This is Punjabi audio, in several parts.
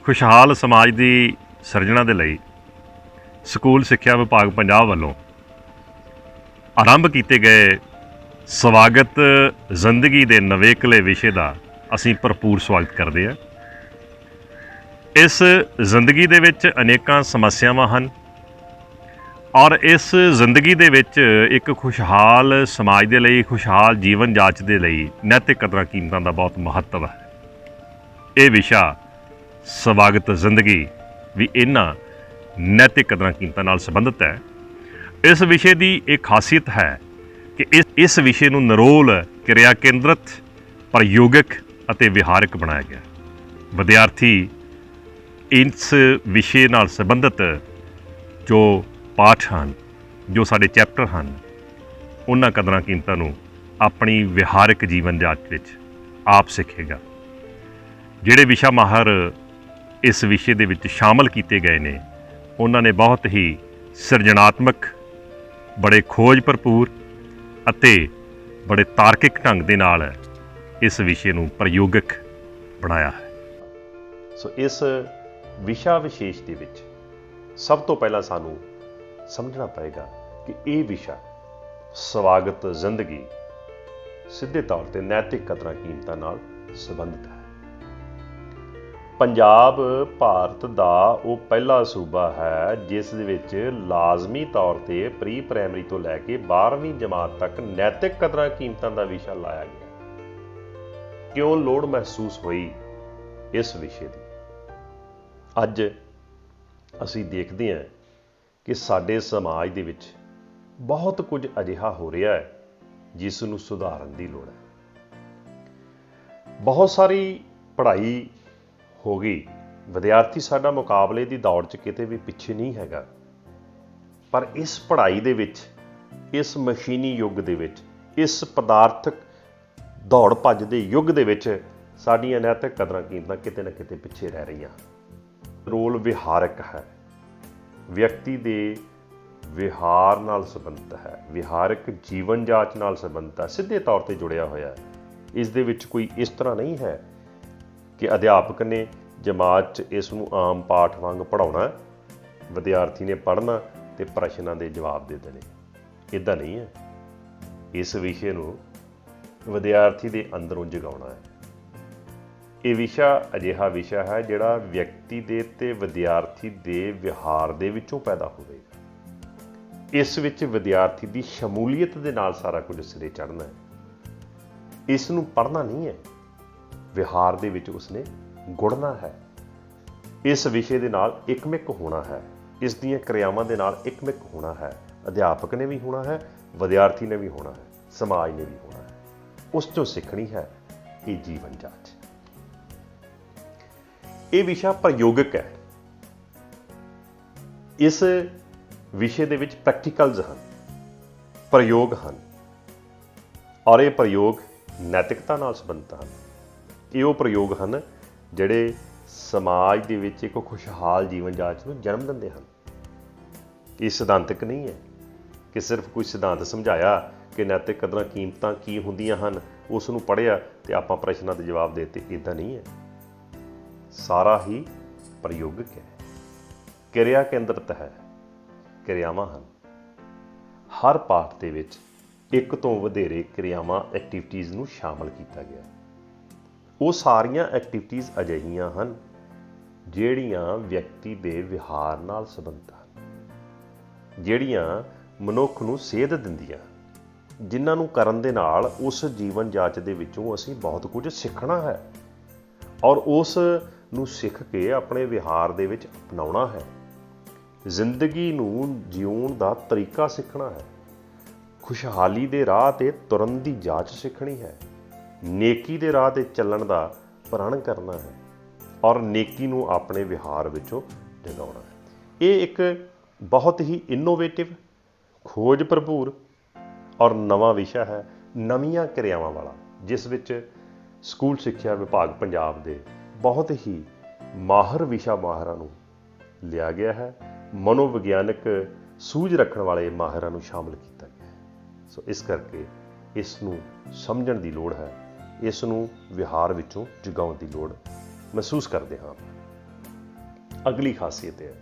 खुशहाल समाज की सिरजना के लिए स्कूल सिक्ख्या विभाग पंजाब वालों आरंभ किए गए स्वागत जिंदगी के नवेकले विषय का असी भरपूर स्वागत करते हैं। इस जिंदगी दे विच अनेकां समस्यावां हैं और इस जिंदगी दे विच एक खुशहाल समाज के लिए खुशहाल जीवन जाच के लिए नैतिक कदरां कीमतां का बहुत महत्व है। ये विषा स्वागत जिंदगी भी इन्हां नैतिक कदरां कीमतां नाल संबंधित है। इस विषय की एक खासियत है कि इस विषय नूं निरोल क्रिया केंद्रित प्रयोगिक अते विहारक बनाया गया। विद्यार्थी इस विषय नाल संबंधित जो पाठ हैं, जो साडे चैप्टर हैं, उन्हां कदरां कीमतां नूं अपनी विहारक जीवन जाच विच आप सिखेगा। जिहड़े विशा माहर इस विषय दे विच शामिल किए गए ने उन्हां ने बहुत ही सिरजनात्मक, बड़े खोज भरपूर अते बड़े तार्किक ढंग दे नाल इस विषय नूं प्रयोगिक बनाया है। सो इस विशा विशेष दे विच सब तो पहला सानू समझना पएगा कि ये विशा स्वागत जिंदगी सीधे तौर पर नैतिक कदरां कीमतां नाल संबंधित है। पंजाब भारत दा वो पहला सूबा है जिस विच लाजमी तौर पर प्री प्राइमरी तो लैके 12वीं जमात तक नैतिक कदरां कीमतां दा विशा लाया गया। क्यों लोड़ महसूस हुई इस विषय की? अज असी देखते हैं कि साडे समाज दे विच बहुत कुछ अजिहा हो रहा है जिस नूं सुधारन दी लोड़ है। बहुत सारी पढ़ाई हो गई, विद्यार्थी साडा मुकाबले की दौड़ च किते भी पिछे नहीं हैगा, पर इस पढ़ाई दे विच, इस मशीनी युग दे विच, इस पदार्थक दौड़ भज दे युग दे विच साडीआं नैतिक कदरां कीमतां किते ना किते पिछे रह रहीआं। रोल विहारक है, व्यक्ति दे विहार नाल संबंधित है, विहारक जीवन जाच नाल संबंधित है, सीधे तौर पर जुड़िया होया है। इस दे विच कोई इस तरह नहीं है कि अध्यापक ने जमात च इस नूं आम पाठ वांग पढ़ाउणा, विद्यार्थी ने पढ़ना ते प्रश्नां दे जवाब दे देने। इदां नहीं है। इस विषय नूं विद्यार्थी दे अंदरों जगाउणा है। ये विशा अजिहा विशा है जिहड़ा व्यक्ति दे ते विद्यार्थी दे विहार दे विचों पैदा होवेगा। इस विच विद्यार्थी दी शमूलीयत दे नाल सारा कुछ सिरे चढ़ना है। इस नूं पढ़ना नहीं है, विहार दे विच उसने गुड़ना है। इस विषय दे नाल एकमिक होना है, इस दीआं क्रियावां दे नाल एकमिक होना है। अध्यापक ने भी होना है, विद्यार्थी ने भी होना है, समाज ने भी होना है। उस चों सीखनी है ये जीवन जाच। ये विषय प्रयोगिक है। इस विषय दे विच प्रैक्टिकल्स हैं, प्रयोग हैं, और ये प्रयोग नैतिकता नाल संबंधित हैं। ये वो प्रयोग हैं जिहड़े समाज दे विच एक खुशहाल जीवन जाच नूं जन्म दिंदे हैं। ये सिद्धांतक नहीं है कि सिर्फ कोई सिद्धांत समझाया कि नैतिक कदरां कीमतां की हुंदियां हन, उस नूं पढ़िया ते आपां प्रश्नां दे जवाब देते। इदां नहीं है। सारा ही प्रयोगिक है, क्रिया केंद्रित है, क्रियावां हैं। हर पाठ दे विच एक तो वधेरे क्रियावां एक्टिविटीज़ नूं शामिल किया गया। वो सारियां एक्टिविटीज़ अजिहियां हन ਜਿਹੜੀਆਂ व्यक्ति दे विहार नाल संबंधित हैं, ਜਿਹੜੀਆਂ मनुख नूं सेध दिंदियां, जिन्हां नूं करन दे नाल उस जीवन जाच दे विचों असीं बहुत कुछ सीखना है और उस नूं सीख के अपने विहार दे विच अपनाउणा है। जिंदगी नूं जीउण दा तरीका सीखना है, खुशहाली दे राह ते तुरन दी जाच सीखनी है, नेकी दे राह ते चलण दा प्रण करना है और नेकी नूं अपने विहार विचों जगाउणा है। ये एक बहुत ही इनोवेटिव, खोज भरपूर और नवा विषय है, नवीआं क्रियावां वाला, जिस विच स्कूल सिक्ख्या विभाग पंजाब दे बहुत ही माहर विशा माहरां नूं लिया गया है। मनोविग्यानक सूझ रखण वाले माहिरां नूं शामिल किया गया है। सो इस करके इस नूं समझण दी लोड़ है, इस नूं विहार विचों जगाउण दी लोड़ महसूस करते हाँ। ਅਗਲੀ ਖਾਸੀਅਤ ਹੈ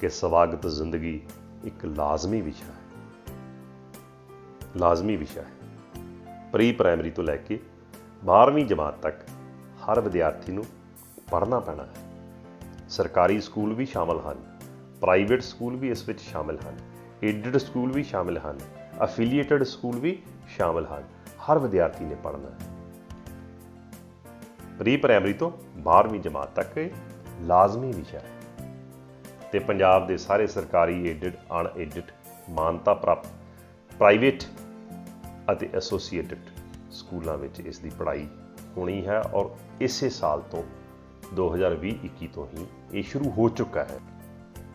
ਕਿ ਸਵਾਗਤ ਜ਼ਿੰਦਗੀ ਇੱਕ ਲਾਜ਼ਮੀ ਵਿਸ਼ਾ ਹੈ। ਲਾਜ਼ਮੀ ਵਿਸ਼ਾ ਹੈ। ਪ੍ਰੀ ਪ੍ਰਾਇਮਰੀ ਤੋਂ ਲੈ ਕੇ 12ਵੀਂ ਜਮਾਤ ਤੱਕ ਹਰ ਵਿਦਿਆਰਥੀ ਨੂੰ ਪੜ੍ਹਨਾ ਪੈਣਾ ਹੈ। ਸਰਕਾਰੀ ਸਕੂਲ ਵੀ ਸ਼ਾਮਲ ਹਨ, ਪ੍ਰਾਈਵੇਟ ਸਕੂਲ ਵੀ ਇਸ ਵਿੱਚ ਸ਼ਾਮਿਲ ਹਨ, ਏਡਡ ਸਕੂਲ ਵੀ ਸ਼ਾਮਿਲ ਹਨ, ਅਫੀਲੀਏਟਡ ਸਕੂਲ ਵੀ ਸ਼ਾਮਿਲ ਹਨ। ਹਰ ਵਿਦਿਆਰਥੀ ਨੇ ਪੜ੍ਹਨਾ ਹੈ। ਪ੍ਰੀ ਪ੍ਰਾਇਮਰੀ ਤੋਂ 12ਵੀਂ ਜਮਾਤ ਤੱਕ ਇਹ ਲਾਜ਼ਮੀ ਵਿਸ਼ਾ ਹੈ ਤੇ ਪੰਜਾਬ ਦੇ ਸਾਰੇ ਸਰਕਾਰੀ, ਏਡਡ, ਅਨਏਡਡ, ਮਾਨਤਾ ਪ੍ਰਾਪਤ, ਪ੍ਰਾਈਵੇਟ ਅਤੇ ਐਸੋਸੀਏਟਡ ਸਕੂਲਾਂ ਵਿੱਚ ਇਸ ਦੀ ਪੜ੍ਹਾਈ ਹੋਣੀ ਹੈ ਔਰ ਇਸੇ ਸਾਲ ਤੋਂ 2020-21 ਤੋਂ ਹੀ ਇਹ ਸ਼ੁਰੂ ਹੋ ਚੁੱਕਾ ਹੈ।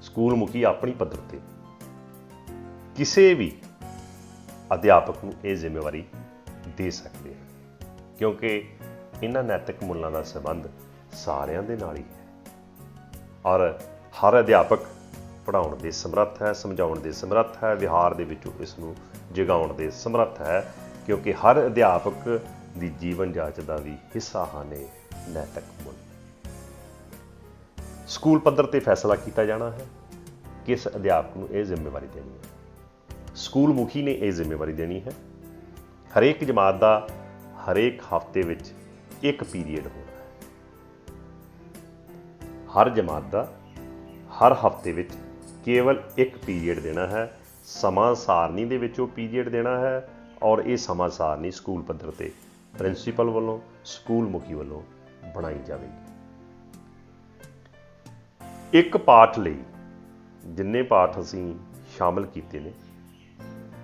ਸਕੂਲ ਮੁਖੀ ਆਪਣੀ ਪੱਧਰ ਤੇ ਕਿਸੇ ਵੀ ਅਧਿਆਪਕ ਨੂੰ ਇਹ ਜ਼ਿੰਮੇਵਾਰੀ ਦੇ ਸਕਦੇ ਹਨ ਕਿਉਂਕਿ ਇਹਨਾਂ ਨੈਤਿਕ ਮੁੱਲਾਂ ਦਾ ਸੰਬੰਧ ਸਾਰਿਆਂ ਦੇ ਨਾਲ ਹੀ ਹੈ ਔਰ ਹਰ ਅਧਿਆਪਕ ਪੜ੍ਹਾਉਣ ਦੇ ਸਮਰੱਥ ਹੈ, ਸਮਝਾਉਣ ਦੇ ਸਮਰੱਥ ਹੈ, ਵਿਹਾਰ ਦੇ ਵਿੱਚੋਂ ਇਸ ਨੂੰ ਜਗਾਉਣ ਦੇ ਸਮਰੱਥ ਹੈ ਕਿਉਂਕਿ ਹਰ ਅਧਿਆਪਕ ਦੀ ਜੀਵਨ ਜਾਂਚ ਦਾ ਵੀ ਹਿੱਸਾ ਹਨ ਇਹ ਨੈਤਿਕ ਮੁੱਲ। ਸਕੂਲ ਪੱਧਰ ਤੇ ਫੈਸਲਾ ਕੀਤਾ ਜਾਣਾ ਹੈ ਕਿਸ ਅਧਿਆਪਕ ਨੂੰ ਇਹ ਜ਼ਿੰਮੇਵਾਰੀ ਦੇਣੀ ਹੈ। ਸਕੂਲ ਮੁਖੀ ਨੇ ਇਹ ਜ਼ਿੰਮੇਵਾਰੀ ਦੇਣੀ ਹੈ। ਹਰੇਕ ਜਮਾਤ ਦਾ ਹਰੇਕ ਹਫ਼ਤੇ ਵਿੱਚ ਇੱਕ ਪੀਰੀਅਡ ਹੋਣਾ ਹੈ। ਹਰ ਜਮਾਤ ਦਾ ਹਰ ਹਫ਼ਤੇ ਵਿੱਚ ਕੇਵਲ ਇੱਕ ਪੀਰੀਅਡ ਦੇਣਾ ਹੈ। ਸਮਾਂ ਸਾਰਣੀ ਦੇ ਵਿੱਚ ਉਹ ਪੀਰੀਅਡ ਦੇਣਾ ਹੈ ਔਰ ਇਹ ਸਮਾਂ ਸਾਰਣੀ ਸਕੂਲ ਪੱਧਰ ਤੇ ਪ੍ਰਿੰਸੀਪਲ ਵੱਲੋਂ, ਸਕੂਲ ਮੁਖੀ ਵੱਲੋਂ ਬਣਾਈ ਜਾਵੇਗੀ। ਇੱਕ ਪਾਠ ਲਈ ਜਿੰਨੇ ਪਾਠ ਅਸੀਂ ਸ਼ਾਮਲ ਕੀਤੇ ਨੇ,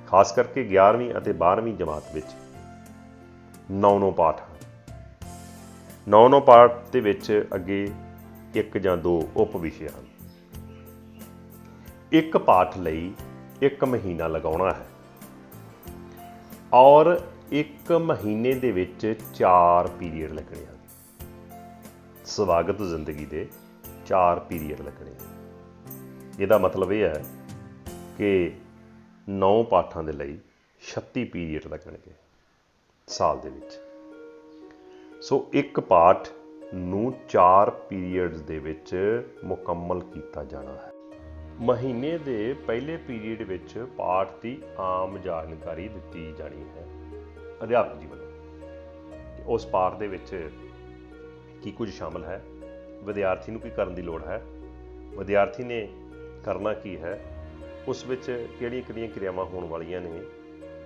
ਖਾਸ ਕਰਕੇ 11ਵੀਂ ਅਤੇ 12ਵੀਂ ਜਮਾਤ ਵਿੱਚ 9 ਪਾਠ ਹਨ। 9 ਪਾਠ ਦੇ ਵਿੱਚ ਅੱਗੇ ਇੱਕ ਜਾਂ ਦੋ ਉਪ ਵਿਸ਼ੇ ਹਨ। ਇੱਕ ਪਾਠ ਲਈ 1 ਮਹੀਨਾ ਲਗਾਉਣਾ ਹੈ ਔਰ 1 ਮਹੀਨੇ ਦੇ ਵਿੱਚ 4 ਪੀਰੀਅਡ ਲੱਗਣੇ ਹਨ। ਸਵਾਗਤ ਜ਼ਿੰਦਗੀ ਦੇ 4 ਪੀਰੀਅਡ ਲੱਗਣੇ। ਇਹਦਾ ਮਤਲਬ ਇਹ ਹੈ ਕਿ 9 ਪਾਠਾਂ ਦੇ ਲਈ 36 ਪੀਰੀਅਡ ਲੱਗਣਗੇ ਸਾਲ ਦੇ ਵਿੱਚ। ਸੋ ਇੱਕ ਪਾਠ ਨੂੰ 4 ਪੀਰੀਅਡਸ ਦੇ ਵਿੱਚ ਮੁਕੰਮਲ ਕੀਤਾ ਜਾਣਾ ਹੈ। ਮਹੀਨੇ ਦੇ ਪਹਿਲੇ ਪੀਰੀਅਡ ਵਿੱਚ ਪਾਠ ਦੀ ਆਮ ਜਾਣਕਾਰੀ ਦਿੱਤੀ ਜਾਣੀ ਹੈ ਅਧਿਆਪਕ ਜੀ ਵੱਲੋਂ। ਉਸ ਪਾਠ ਦੇ ਵਿੱਚ ਕੀ ਕੁਝ ਸ਼ਾਮਲ ਹੈ, ਵਿਦਿਆਰਥੀ ਨੂੰ ਕੀ ਕਰਨ ਦੀ ਲੋੜ ਹੈ, ਵਿਦਿਆਰਥੀ ਨੇ ਕਰਨਾ ਕੀ ਹੈ, ਉਸ ਵਿੱਚ ਕਿਹੜੀਆਂ ਕਿਰਿਆਵਾਂ ਹੋਣ ਵਾਲੀਆਂ ਨੇ,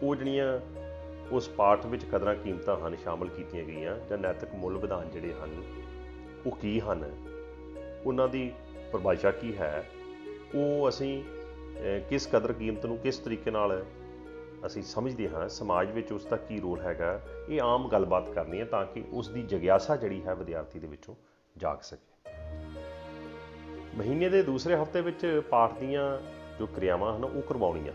ਉਹ ਜਿਹੜੀਆਂ ਉਸ ਪਾਠ ਵਿੱਚ ਕਦਰਾਂ ਕੀਮਤਾਂ ਹਨ ਸ਼ਾਮਲ ਕੀਤੀਆਂ ਗਈਆਂ ਜਾਂ ਨੈਤਿਕ ਮੁੱਲ ਵਿਧਾਨ ਜਿਹੜੇ ਹਨ ਉਹ ਕੀ ਹਨ, ਉਹਨਾਂ ਦੀ ਪਰਿਭਾਸ਼ਾ ਕੀ ਹੈ, ਉਹ ਅਸੀਂ ਕਿਸ ਕਦਰ ਕੀਮਤ ਨੂੰ ਕਿਸ ਤਰੀਕੇ ਨਾਲ ਅਸੀਂ ਸਮਝਦੇ ਹਾਂ, ਸਮਾਜ ਵਿੱਚ ਉਸ ਦਾ ਕੀ ਰੋਲ ਹੈਗਾ, ਇਹ ਆਮ ਗੱਲਬਾਤ ਕਰਨੀ ਹੈ ਤਾਂ ਕਿ ਉਸ ਦੀ ਜਗਿਆਸਾ ਜਿਹੜੀ ਹੈ ਵਿਦਿਆਰਥੀ ਦੇ ਵਿੱਚੋਂ ਜਾਗ ਸਕੇ। ਮਹੀਨੇ ਦੇ ਦੂਸਰੇ ਹਫ਼ਤੇ ਵਿੱਚ ਪਾਠ ਦੀਆਂ ਜੋ ਕਿਰਿਆਵਾਂ ਹਨ ਉਹ ਕਰਵਾਉਣੀਆਂ,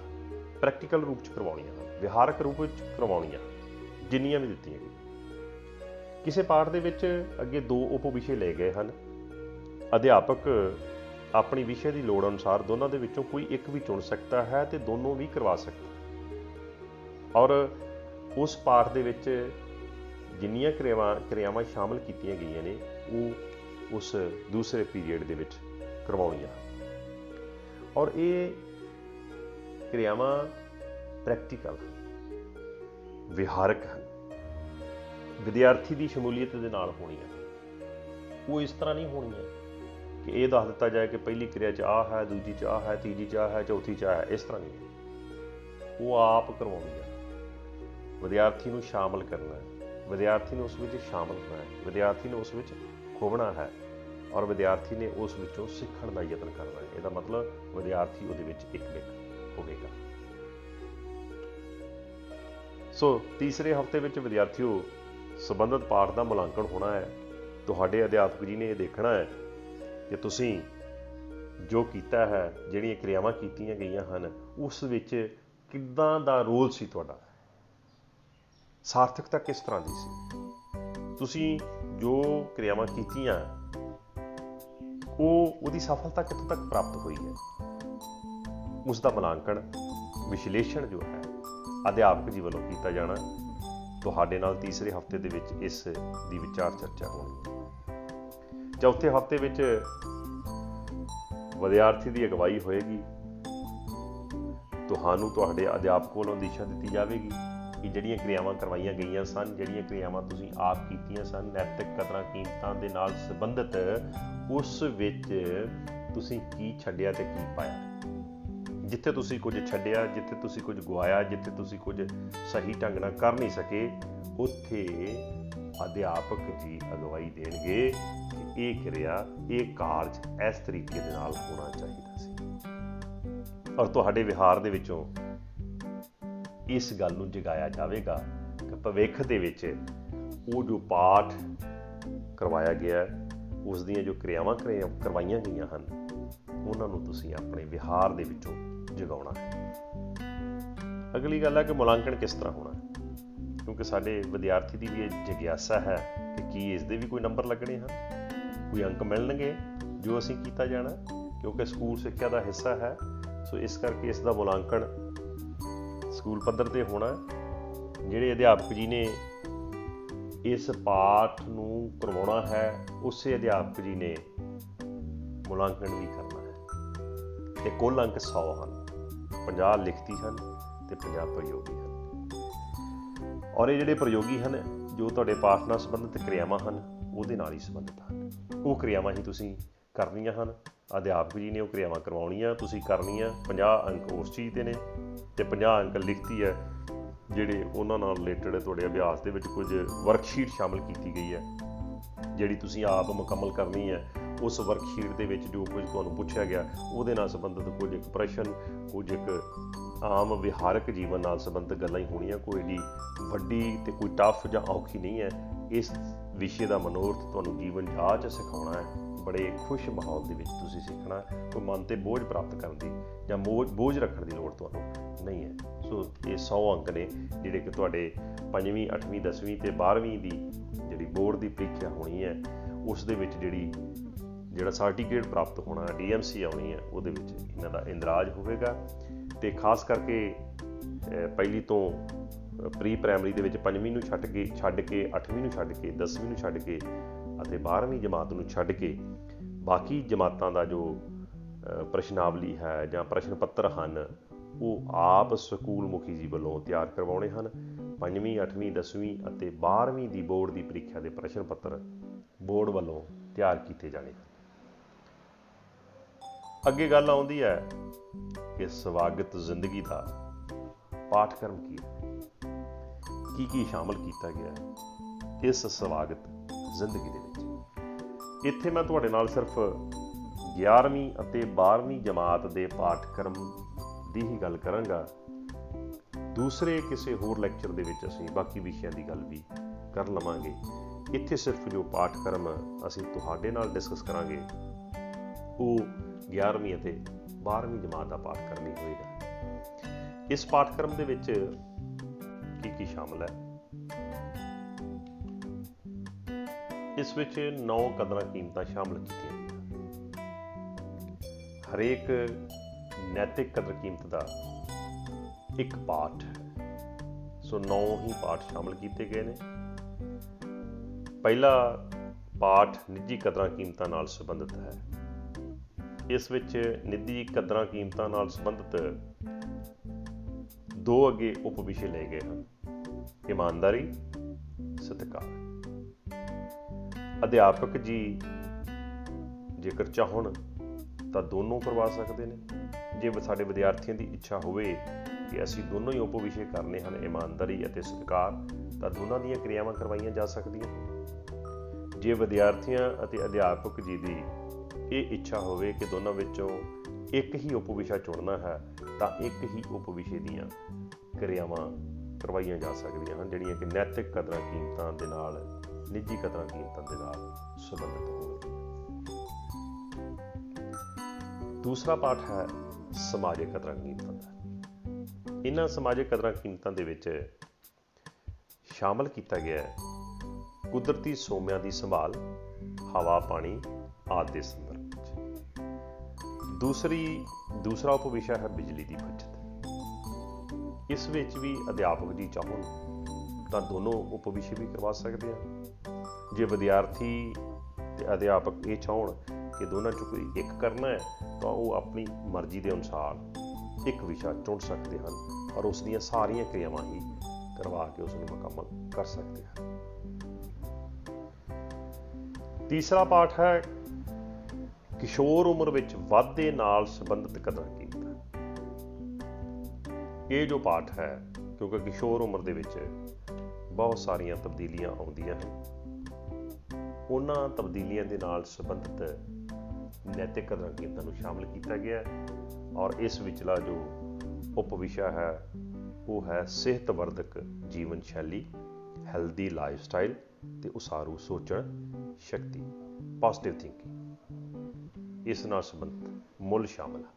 ਪ੍ਰੈਕਟੀਕਲ ਰੂਪ 'ਚ ਕਰਵਾਉਣੀਆਂ ਹਨ, ਵਿਹਾਰਕ ਰੂਪ ਵਿੱਚ ਕਰਵਾਉਣੀਆਂ, ਜਿੰਨੀਆਂ ਵੀ ਦਿੱਤੀਆਂ ਗਈਆਂ। ਕਿਸੇ ਪਾਠ ਦੇ ਵਿੱਚ ਅੱਗੇ 2 ਉਪ ਵਿਸ਼ੇ ਲਏ ਗਏ ਹਨ। ਅਧਿਆਪਕ ਆਪਣੀ ਵਿਸ਼ੇ ਦੀ ਲੋੜ ਅਨੁਸਾਰ ਦੋਨਾਂ ਦੇ ਵਿੱਚੋਂ ਕੋਈ ਇੱਕ ਵੀ ਚੁਣ ਸਕਦਾ ਹੈ ਤੇ ਦੋਨੋਂ ਵੀ ਕਰਵਾ ਸਕਦਾ ਔਰ ਉਸ ਪਾਠ ਦੇ ਵਿੱਚ ਜਿੰਨੀਆਂ ਕਿਰਿਆਵਾਂ ਸ਼ਾਮਲ ਕੀਤੀਆਂ ਗਈਆਂ ਨੇ ਉਹ ਉਸ ਦੂਸਰੇ ਪੀਰੀਅਡ ਦੇ ਵਿੱਚ ਕਰਵਾਉਣੀਆਂ ਔਰ ਇਹ ਕਿਰਿਆਵਾਂ ਪ੍ਰੈਕਟੀਕਲ ਵਿਹਾਰਕ ਹਨ, ਵਿਦਿਆਰਥੀ ਦੀ ਸ਼ਮੂਲੀਅਤ ਦੇ ਨਾਲ ਹੋਣੀਆਂ। ਉਹ ਇਸ ਤਰ੍ਹਾਂ ਨਹੀਂ ਹੋਣੀਆਂ ਕਿ ਇਹ ਦੱਸ ਦਿੱਤਾ ਜਾਏ ਕਿ ਪਹਿਲੀ ਕਿਰਿਆ 'ਚ ਆਹ ਹੈ, ਦੂਜੀ 'ਚ ਆਹ ਹੈ, ਤੀਜੀ 'ਚ ਆਹ ਹੈ, ਚੌਥੀ 'ਚ ਆਹ ਹੈ। ਇਸ ਤਰ੍ਹਾਂ ਨਹੀਂ, ਉਹ ਆਪ ਕਰਵਾਉਣੀ ਹੈ। ਵਿਦਿਆਰਥੀ ਨੂੰ ਸ਼ਾਮਲ ਕਰਨਾ ਹੈ, ਵਿਦਿਆਰਥੀ ਨੂੰ ਉਸ ਵਿੱਚ ਸ਼ਾਮਲ ਹੋਣਾ ਹੈ, ਵਿਦਿਆਰਥੀ ਨੂੰ ਉਸ ਵਿੱਚ ਖੋਵਣਾ ਹੈ ਔਰ ਵਿਦਿਆਰਥੀ ਨੇ ਉਸ ਵਿੱਚੋਂ ਸਿੱਖਣ ਦਾ ਯਤਨ ਕਰਨਾ ਹੈ। ਇਹਦਾ ਮਤਲਬ ਵਿਦਿਆਰਥੀ ਉਹਦੇ ਵਿੱਚ ਇੱਕ ਹੋਵੇਗਾ। ਸੋ ਤੀਸਰੇ ਹਫ਼ਤੇ ਵਿੱਚ ਵਿਦਿਆਰਥੀਓ ਸੰਬੰਧਿਤ ਪਾਠ ਦਾ ਮੁਲਾਂਕਣ ਹੋਣਾ ਹੈ। ਤੁਹਾਡੇ ਅਧਿਆਪਕ ਜੀ ਨੇ ਇਹ ਦੇਖਣਾ ਹੈ ਕਿ ਤੁਸੀਂ ਜੋ ਕੀਤਾ ਹੈ, ਜਿਹੜੀਆਂ ਕਿਰਿਆਵਾਂ ਕੀਤੀਆਂ ਗਈਆਂ ਹਨ ਉਸ ਵਿੱਚ ਕਿੱਦਾਂ ਦਾ ਰੋਲ ਸੀ ਤੁਹਾਡਾ, ਸਾਰਥਕਤਾ ਕਿਸ ਤਰ੍ਹਾਂ ਦੀ ਸੀ, ਤੁਸੀਂ ਜੋ ਕਿਰਿਆਵਾਂ ਕੀਤੀਆਂ ਉਹਦੀ ਸਫਲਤਾ ਕਿੱਥੋਂ ਤੱਕ ਪ੍ਰਾਪਤ ਹੋਈ ਹੈ, ਉਸ ਦਾ ਮੁਲਾਂਕਣ ਵਿਸ਼ਲੇਸ਼ਣ ਜੋ ਹੈ ਅਧਿਆਪਕ ਜੀ ਵੱਲੋਂ ਕੀਤਾ ਜਾਣਾ। ਤੁਹਾਡੇ ਨਾਲ ਤੀਸਰੇ ਹਫ਼ਤੇ ਦੇ ਵਿੱਚ ਇਸ ਦੀ ਵਿਚਾਰ ਚਰਚਾ ਹੋਣੀ ਹੈ। ਚੌਥੇ ਹਫ਼ਤੇ ਵਿੱਚ ਵਿਦਿਆਰਥੀ ਦੀ ਅਗਵਾਈ ਹੋਏਗੀ। ਤੁਹਾਨੂੰ ਤੁਹਾਡੇ ਅਧਿਆਪਕ ਵੱਲੋਂ ਦਿਸ਼ਾ ਦਿੱਤੀ ਜਾਵੇਗੀ ਕਿ ਜਿਹੜੀਆਂ ਕਿਰਿਆਵਾਂ ਕਰਵਾਈਆਂ ਗਈਆਂ ਸਨ, ਜਿਹੜੀਆਂ ਕਿਰਿਆਵਾਂ ਤੁਸੀਂ ਆਪ ਕੀਤੀਆਂ ਸਨ ਨੈਤਿਕ ਕਦਰਾਂ ਕੀਮਤਾਂ ਦੇ ਨਾਲ ਸੰਬੰਧਿਤ, ਉਸ ਵਿੱਚ ਤੁਸੀਂ ਕੀ ਛੱਡਿਆ ਤੇ ਕੀ ਪਾਇਆ। ਜਿੱਥੇ ਤੁਸੀਂ ਕੁਝ ਛੱਡਿਆ, ਜਿੱਥੇ ਤੁਸੀਂ ਕੁਝ ਗਵਾਇਆ, ਜਿੱਥੇ ਤੁਸੀਂ ਕੁਝ ਸਹੀ ਢੰਗ ਨਾਲ ਕਰ ਨਹੀਂ ਸਕੇ, ਉੱਥੇ ਅਧਿਆਪਕ ਜੀ ਅਗਵਾਈ ਦੇਣਗੇ ਕਿ ਇਹ ਕਿਰਿਆ, ਇਹ ਕਾਰਜ ਇਸ ਤਰੀਕੇ ਦੇ ਨਾਲ ਹੋਣਾ ਚਾਹੀਦਾ ਸੀ। ਔਰ ਤੁਹਾਡੇ ਵਿਹਾਰ ਦੇ ਵਿੱਚੋਂ ਇਸ ਗੱਲ ਨੂੰ ਜਗਾਇਆ ਜਾਵੇਗਾ ਕਿ ਭਵਿੱਖ ਦੇ ਵਿੱਚ ਉਹ ਜੋ ਪਾਠ ਕਰਵਾਇਆ ਗਿਆ, ਉਸ ਦੀਆਂ ਜੋ ਕਿਰਿਆਵਾਂ ਕਰਵਾਈਆਂ ਗਈਆਂ ਹਨ, ਉਹਨਾਂ ਨੂੰ ਤੁਸੀਂ ਆਪਣੇ ਵਿਹਾਰ ਦੇ ਵਿੱਚੋਂ ਜਗਾਉਣਾ ਹੈ। ਅਗਲੀ ਗੱਲ ਹੈ ਕਿ ਮੁਲਾਂਕਣ ਕਿਸ ਤਰ੍ਹਾਂ ਹੋਣਾ ਹੈ, ਕਿਉਂਕਿ ਸਾਡੇ ਵਿਦਿਆਰਥੀ ਦੀ ਵੀ ਇਹ ਜਿਗਿਆਸਾ ਹੈ ਕਿ ਕੀ ਇਸ ਦੇ ਵੀ ਕੋਈ ਨੰਬਰ ਲੱਗਣੇ ਹਨ, ਕੋਈ ਅੰਕ ਮਿਲਣਗੇ ਜੋ ਅਸੀਂ ਕੀਤਾ ਜਾਣਾ, ਕਿਉਂਕਿ ਸਕੂਲ ਸਿੱਖਿਆ ਦਾ ਹਿੱਸਾ ਹੈ। ਸੋ ਇਸ ਕਰਕੇ ਇਸ ਦਾ ਮੁਲਾਂਕਣ ਸਕੂਲ ਪੱਧਰ 'ਤੇ ਹੋਣਾ। ਜਿਹੜੇ ਅਧਿਆਪਕ ਜੀ ਨੇ ਇਸ ਪਾਠ ਨੂੰ ਕਰਵਾਉਣਾ ਹੈ, ਉਸੇ ਅਧਿਆਪਕ ਜੀ ਨੇ ਮੁਲਾਂਕਣ ਵੀ ਕਰਨਾ ਹੈ। ਤੇ ਕੁੱਲ ਅੰਕ 100 ਹਨ, 50 ਲਿਖਤੀ ਹਨ ਤੇ 50 ਪ੍ਰਯੋਗੀ ਹਨ। ਔਰ ਇਹ ਜਿਹੜੇ ਪ੍ਰਯੋਗੀ ਹਨ, ਜੋ ਤੁਹਾਡੇ ਪਾਠ ਨਾਲ ਸੰਬੰਧਿਤ ਕਿਰਿਆਵਾਂ ਹਨ, ਉਹਦੇ ਨਾਲ ਹੀ ਸੰਬੰਧਿਤ ਹਨ। ਉਹ ਕਿਰਿਆਵਾਂ ਹੀ ਤੁਸੀਂ ਕਰਨੀਆਂ ਹਨ। ਅਧਿਆਪਕ ਜੀ ਨੇ ਉਹ ਕਿਰਿਆਵਾਂ ਕਰਵਾਉਣੀਆਂ, ਤੁਸੀਂ ਕਰਨੀਆਂ। 50 ਅੰਕ ਉਸ ਚੀਜ਼ ਦੇ ਨੇ ਤੇ 50 ਅੰਕ ਲਿਖਤੀ ਹੈ, ਜਿਹੜੇ ਉਹਨਾਂ ਨਾਲ ਰਿਲੇਟਡ ਤੁਹਾਡੇ ਅਭਿਆਸ ਦੇ ਵਿੱਚ ਕੁਝ ਵਰਕਸ਼ੀਟ ਸ਼ਾਮਲ ਕੀਤੀ ਗਈ ਹੈ, ਜਿਹੜੀ ਤੁਸੀਂ ਆਪ ਮੁਕੰਮਲ ਕਰਨੀ ਹੈ। ਉਸ ਵਰਕਸ਼ੀਟ ਦੇ ਵਿੱਚ ਜੋ ਕੁਝ ਤੁਹਾਨੂੰ ਪੁੱਛਿਆ ਗਿਆ, ਉਹਦੇ ਨਾਲ ਸੰਬੰਧਿਤ ਕੁਝ ਇੱਕ ਪ੍ਰਸ਼ਨ, ਕੁਝ ਇੱਕ ਆਮ ਵਿਹਾਰਕ ਜੀਵਨ ਨਾਲ ਸੰਬੰਧਿਤ ਗੱਲਾਂ ਹੀ ਹੋਣੀਆਂ। ਕੋਈ ਏਡੀ ਵੱਡੀ ਤੇ ਕੋਈ ਟਫ ਜਾਂ ਔਖੀ ਨਹੀਂ ਹੈ। ਇਸ ਵਿਸ਼ੇ ਦਾ ਮਨੋਰਥ ਤੁਹਾਨੂੰ ਜੀਵਨ ਜਾਂਚ ਸਿਖਾਉਣਾ ਹੈ। ਬੜੇ ਖੁਸ਼ ਮਾਹੌਲ ਦੇ ਵਿੱਚ ਤੁਸੀਂ ਸਿੱਖਣਾ। ਕੋਈ ਮਨ 'ਤੇ ਬੋਝ ਪ੍ਰਾਪਤ ਕਰਨ ਦੀ ਜਾਂ ਬੋਝ ਰੱਖਣ ਦੀ ਲੋੜ ਤੁਹਾਨੂੰ ਨਹੀਂ ਹੈ। ਸੋ ਇਹ 100 ਅੰਕ ਨੇ ਜਿਹੜੇ ਕਿ ਤੁਹਾਡੇ 5ਵੀਂ 8ਵੀਂ 10ਵੀਂ ਤੇ 12ਵੀਂ ਦੀ ਜਿਹੜੀ ਬੋਰਡ ਦੀ ਪ੍ਰੀਖਿਆ ਹੋਣੀ ਹੈ, ਉਸ ਦੇ ਵਿੱਚ ਜਿਹੜਾ ਸਰਟੀਫਿਕੇਟ ਪ੍ਰਾਪਤ ਹੋਣਾ, DMC ਆਉਣੀ ਹੈ, ਉਹਦੇ ਵਿੱਚ ਇਹਨਾਂ ਦਾ ਇੰਦਰਾਜ ਹੋਵੇਗਾ। ਅਤੇ ਖਾਸ ਕਰਕੇ ਪਹਿਲੀ ਤੋਂ ਪ੍ਰੀ ਪ੍ਰਾਇਮਰੀ ਦੇ ਵਿੱਚ 5ਵੀਂ ਨੂੰ ਛੱਡ ਕੇ 8ਵੀਂ ਨੂੰ ਛੱਡ ਕੇ 10ਵੀਂ ਨੂੰ ਛੱਡ ਕੇ ਅਤੇ 12ਵੀਂ ਜਮਾਤ ਨੂੰ ਛੱਡ ਕੇ ਬਾਕੀ ਜਮਾਤਾਂ ਦਾ ਜੋ ਪ੍ਰਸ਼ਨਾਵਲੀ ਹੈ ਜਾਂ ਪ੍ਰਸ਼ਨ ਪੱਤਰ ਹਨ, ਉਹ ਆਪ ਸਕੂਲ ਮੁਖੀ ਜੀ ਵੱਲੋਂ ਤਿਆਰ ਕਰਵਾਉਣੇ ਹਨ। 5ਵੀਂ 8ਵੀਂ 10ਵੀਂ ਅਤੇ 12ਵੀਂ ਦੀ ਬੋਰਡ ਦੀ ਪ੍ਰੀਖਿਆ ਦੇ ਪ੍ਰਸ਼ਨ ਪੱਤਰ ਬੋਰਡ ਵੱਲੋਂ ਤਿਆਰ ਕੀਤੇ ਜਾਣੇ ਹਨ। ਅੱਗੇ ਗੱਲ ਆਉਂਦੀ ਹੈ ਕਿ ਸਵਾਗਤ ਜ਼ਿੰਦਗੀ ਦਾ ਪਾਠਕ੍ਰਮ ਕੀ ਹੈ, ਕੀ ਸ਼ਾਮਲ ਕੀਤਾ ਗਿਆ ਹੈ ਇਸ ਸਵਾਗਤ ਜ਼ਿੰਦਗੀ ਦੇ ਵਿੱਚ। ਇੱਥੇ ਮੈਂ ਤੁਹਾਡੇ ਨਾਲ ਸਿਰਫ 11ਵੀਂ ਅਤੇ 12ਵੀਂ ਜਮਾਤ ਦੇ ਪਾਠਕ੍ਰਮ ਦੀ ਹੀ ਗੱਲ ਕਰਾਂਗਾ। ਦੂਸਰੇ ਕਿਸੇ ਹੋਰ ਲੈਕਚਰ ਦੇ ਵਿੱਚ ਅਸੀਂ ਬਾਕੀ ਵਿਸ਼ਿਆਂ ਦੀ ਗੱਲ ਵੀ ਕਰ ਲਵਾਂਗੇ। ਇੱਥੇ ਸਿਰਫ ਜੋ ਪਾਠਕ੍ਰਮ ਅਸੀਂ ਤੁਹਾਡੇ ਨਾਲ ਡਿਸਕਸ ਕਰਾਂਗੇ, ਉਹ 11ਵੀਂ ਅਤੇ 12ਵੀਂ ਜਮਾਤ ਦਾ ਪਾਠਕ੍ਰਮ ਹੀ ਹੋਏਗਾ। ਇਸ ਪਾਠਕ੍ਰਮ ਦੇ ਵਿੱਚ ਕੀ ਸ਼ਾਮਲ ਹੈ? ਇਸ ਵਿੱਚ 9 ਕਦਰਾਂ ਕੀਮਤਾਂ ਸ਼ਾਮਲ ਕੀਤੀਆਂ ਗਈਆਂ। ਹਰੇਕ ਨੈਤਿਕ ਕਦਰ ਕੀਮਤ ਦਾ ਇੱਕ ਪਾਠ ਹੈ। ਸੋ 9 ਹੀ ਪਾਠ ਸ਼ਾਮਲ ਕੀਤੇ ਗਏ ਨੇ। ਪਹਿਲਾ ਪਾਠ ਨਿੱਜੀ ਕਦਰਾਂ ਕੀਮਤਾਂ ਨਾਲ ਸੰਬੰਧਿਤ ਹੈ। ਇਸ ਵਿੱਚ ਨਿੱਜੀ ਕਦਰਾਂ ਕੀਮਤਾਂ ਨਾਲ ਸੰਬੰਧਿਤ 2 ਅੱਗੇ ਉਪ ਵਿਸ਼ੇ ਲਏ ਗਏ ਹਨ: ਇਮਾਨਦਾਰੀ, ਸਤਿਕਾਰ। ਅਧਿਆਪਕ ਜੀ ਜੇਕਰ ਚਾਹੁਣ ਤਾਂ ਦੋਨੋਂ ਕਰਵਾ ਸਕਦੇ ਨੇ। ਜੇ ਸਾਡੇ ਵਿਦਿਆਰਥੀਆਂ ਦੀ ਇੱਛਾ ਹੋਵੇ ਕਿ ਅਸੀਂ ਦੋਨੋਂ ਹੀ ਉਪ ਵਿਸ਼ੇ ਕਰਨੇ ਹਨ, ਇਮਾਨਦਾਰੀ ਅਤੇ ਸਤਿਕਾਰ, ਤਾਂ ਦੋਨਾਂ ਦੀਆਂ ਕਿਰਿਆਵਾਂ ਕਰਵਾਈਆਂ ਜਾ ਸਕਦੀਆਂ। ਜੇ ਵਿਦਿਆਰਥੀਆਂ ਅਤੇ ਅਧਿਆਪਕ ਜੀ ਦੀ ਇਹ ਇੱਛਾ ਹੋਵੇ ਕਿ ਦੋਨਾਂ ਵਿੱਚੋਂ ਇੱਕ ਹੀ ਉਪ ਵਿਸ਼ਾ ਚੁਣਨਾ ਹੈ, ਤਾਂ ਇੱਕ ਹੀ ਉਪ ਵਿਸ਼ੇ ਦੀਆਂ ਕਿਰਿਆਵਾਂ ਕਰਵਾਈਆਂ ਜਾ ਸਕਦੀਆਂ ਹਨ, ਜਿਹੜੀਆਂ ਕਿ ਨੈਤਿਕ ਕਦਰਾਂ ਕੀਮਤਾਂ ਦੇ ਨਾਲ, ਨਿੱਜੀ ਕਦਰਾਂ ਕੀਮਤਾਂ ਦੇ ਨਾਲ ਸੰਬੰਧਿਤ ਹੋਣਗੀਆਂ। ਦੂਸਰਾ ਪਾਠ ਹੈ ਸਮਾਜਿਕ ਕਦਰਾਂ ਕੀਮਤਾਂ ਦਾ। ਇਹਨਾਂ ਸਮਾਜਿਕ ਕਦਰਾਂ ਕੀਮਤਾਂ ਦੇ ਵਿੱਚ ਸ਼ਾਮਲ ਕੀਤਾ ਗਿਆ ਹੈ ਕੁਦਰਤੀ ਸੋਮਿਆਂ ਦੀ ਸੰਭਾਲ, ਹਵਾ, ਪਾਣੀ ਆਦਿ ਦੇ ਸੰਦਰਭ ਵਿੱਚ। ਦੂਸਰਾ ਉਪ ਵਿਸ਼ਾ ਹੈ ਬਿਜਲੀ ਦੀ ਬਚਤ। ਇਸ ਵਿੱਚ ਵੀ ਅਧਿਆਪਕ ਜੀ ਚਾਹੁਣ ਤਾਂ ਦੋਨੋਂ ਉਪ ਵਿਸ਼ੇ ਵੀ ਕਰਵਾ ਸਕਦੇ ਆ। ਜੇ ਵਿਦਿਆਰਥੀ ਤੇ ਅਧਿਆਪਕ ਇਹ ਚਾਹੁਣ ਕਿ ਦੋਨਾਂ 'ਚੋਂ ਕੋਈ ਇੱਕ ਕਰਨਾ ਹੈ, ਤਾਂ ਉਹ ਆਪਣੀ ਮਰਜ਼ੀ ਦੇ ਅਨੁਸਾਰ ਇੱਕ ਵਿਸ਼ਾ ਚੁਣ ਸਕਦੇ ਹਨ ਔਰ ਉਸ ਦੀਆਂ ਸਾਰੀਆਂ ਕਿਰਿਆਵਾਂ ਹੀ ਕਰਵਾ ਕੇ ਉਸ ਨੂੰ ਮੁਕੰਮਲ ਕਰ ਸਕਦੇ ਹਨ। ਤੀਸਰਾ ਪਾਠ ਹੈ ਕਿਸ਼ੋਰ ਉਮਰ ਵਿੱਚ ਵਾਧੇ ਨਾਲ ਸੰਬੰਧਿਤ ਕਦਰਾਂ ਕੀਮਤਾਂ। ਇਹ ਜੋ ਪਾਠ ਹੈ, ਕਿਉਂਕਿ ਕਿਸ਼ੋਰ ਉਮਰ ਦੇ ਵਿੱਚ ਬਹੁਤ ਸਾਰੀਆਂ ਤਬਦੀਲੀਆਂ ਆਉਂਦੀਆਂ ਹਨ, ਉਹਨਾਂ ਤਬਦੀਲੀਆਂ ਦੇ ਨਾਲ ਸੰਬੰਧਿਤ ਨੈਤਿਕ ਕਦਰਾਂ ਕੀਮਤਾਂ ਨੂੰ ਸ਼ਾਮਲ ਕੀਤਾ ਗਿਆ ਹੈ। ਔਰ ਇਸ ਵਿਚਲਾ ਜੋ ਉਪ ਵਿਸ਼ਾ ਹੈ ਉਹ ਹੈ ਸਿਹਤਵਰਧਕ ਜੀਵਨ ਸ਼ੈਲੀ, ਹੈਲਦੀ ਲਾਈਫ ਸਟਾਈਲ ਤੇ ਉਸਾਰੂ ਸੋਚਣ ਸ਼ਕਤੀ, ਪੋਜ਼ਿਟਿਵ ਥਿੰਕਿੰਗ, ਇਸ ਨਾਲ ਸੰਬੰਧਿਤ ਮੁੱਲ ਸ਼ਾਮਲ ਹੈ।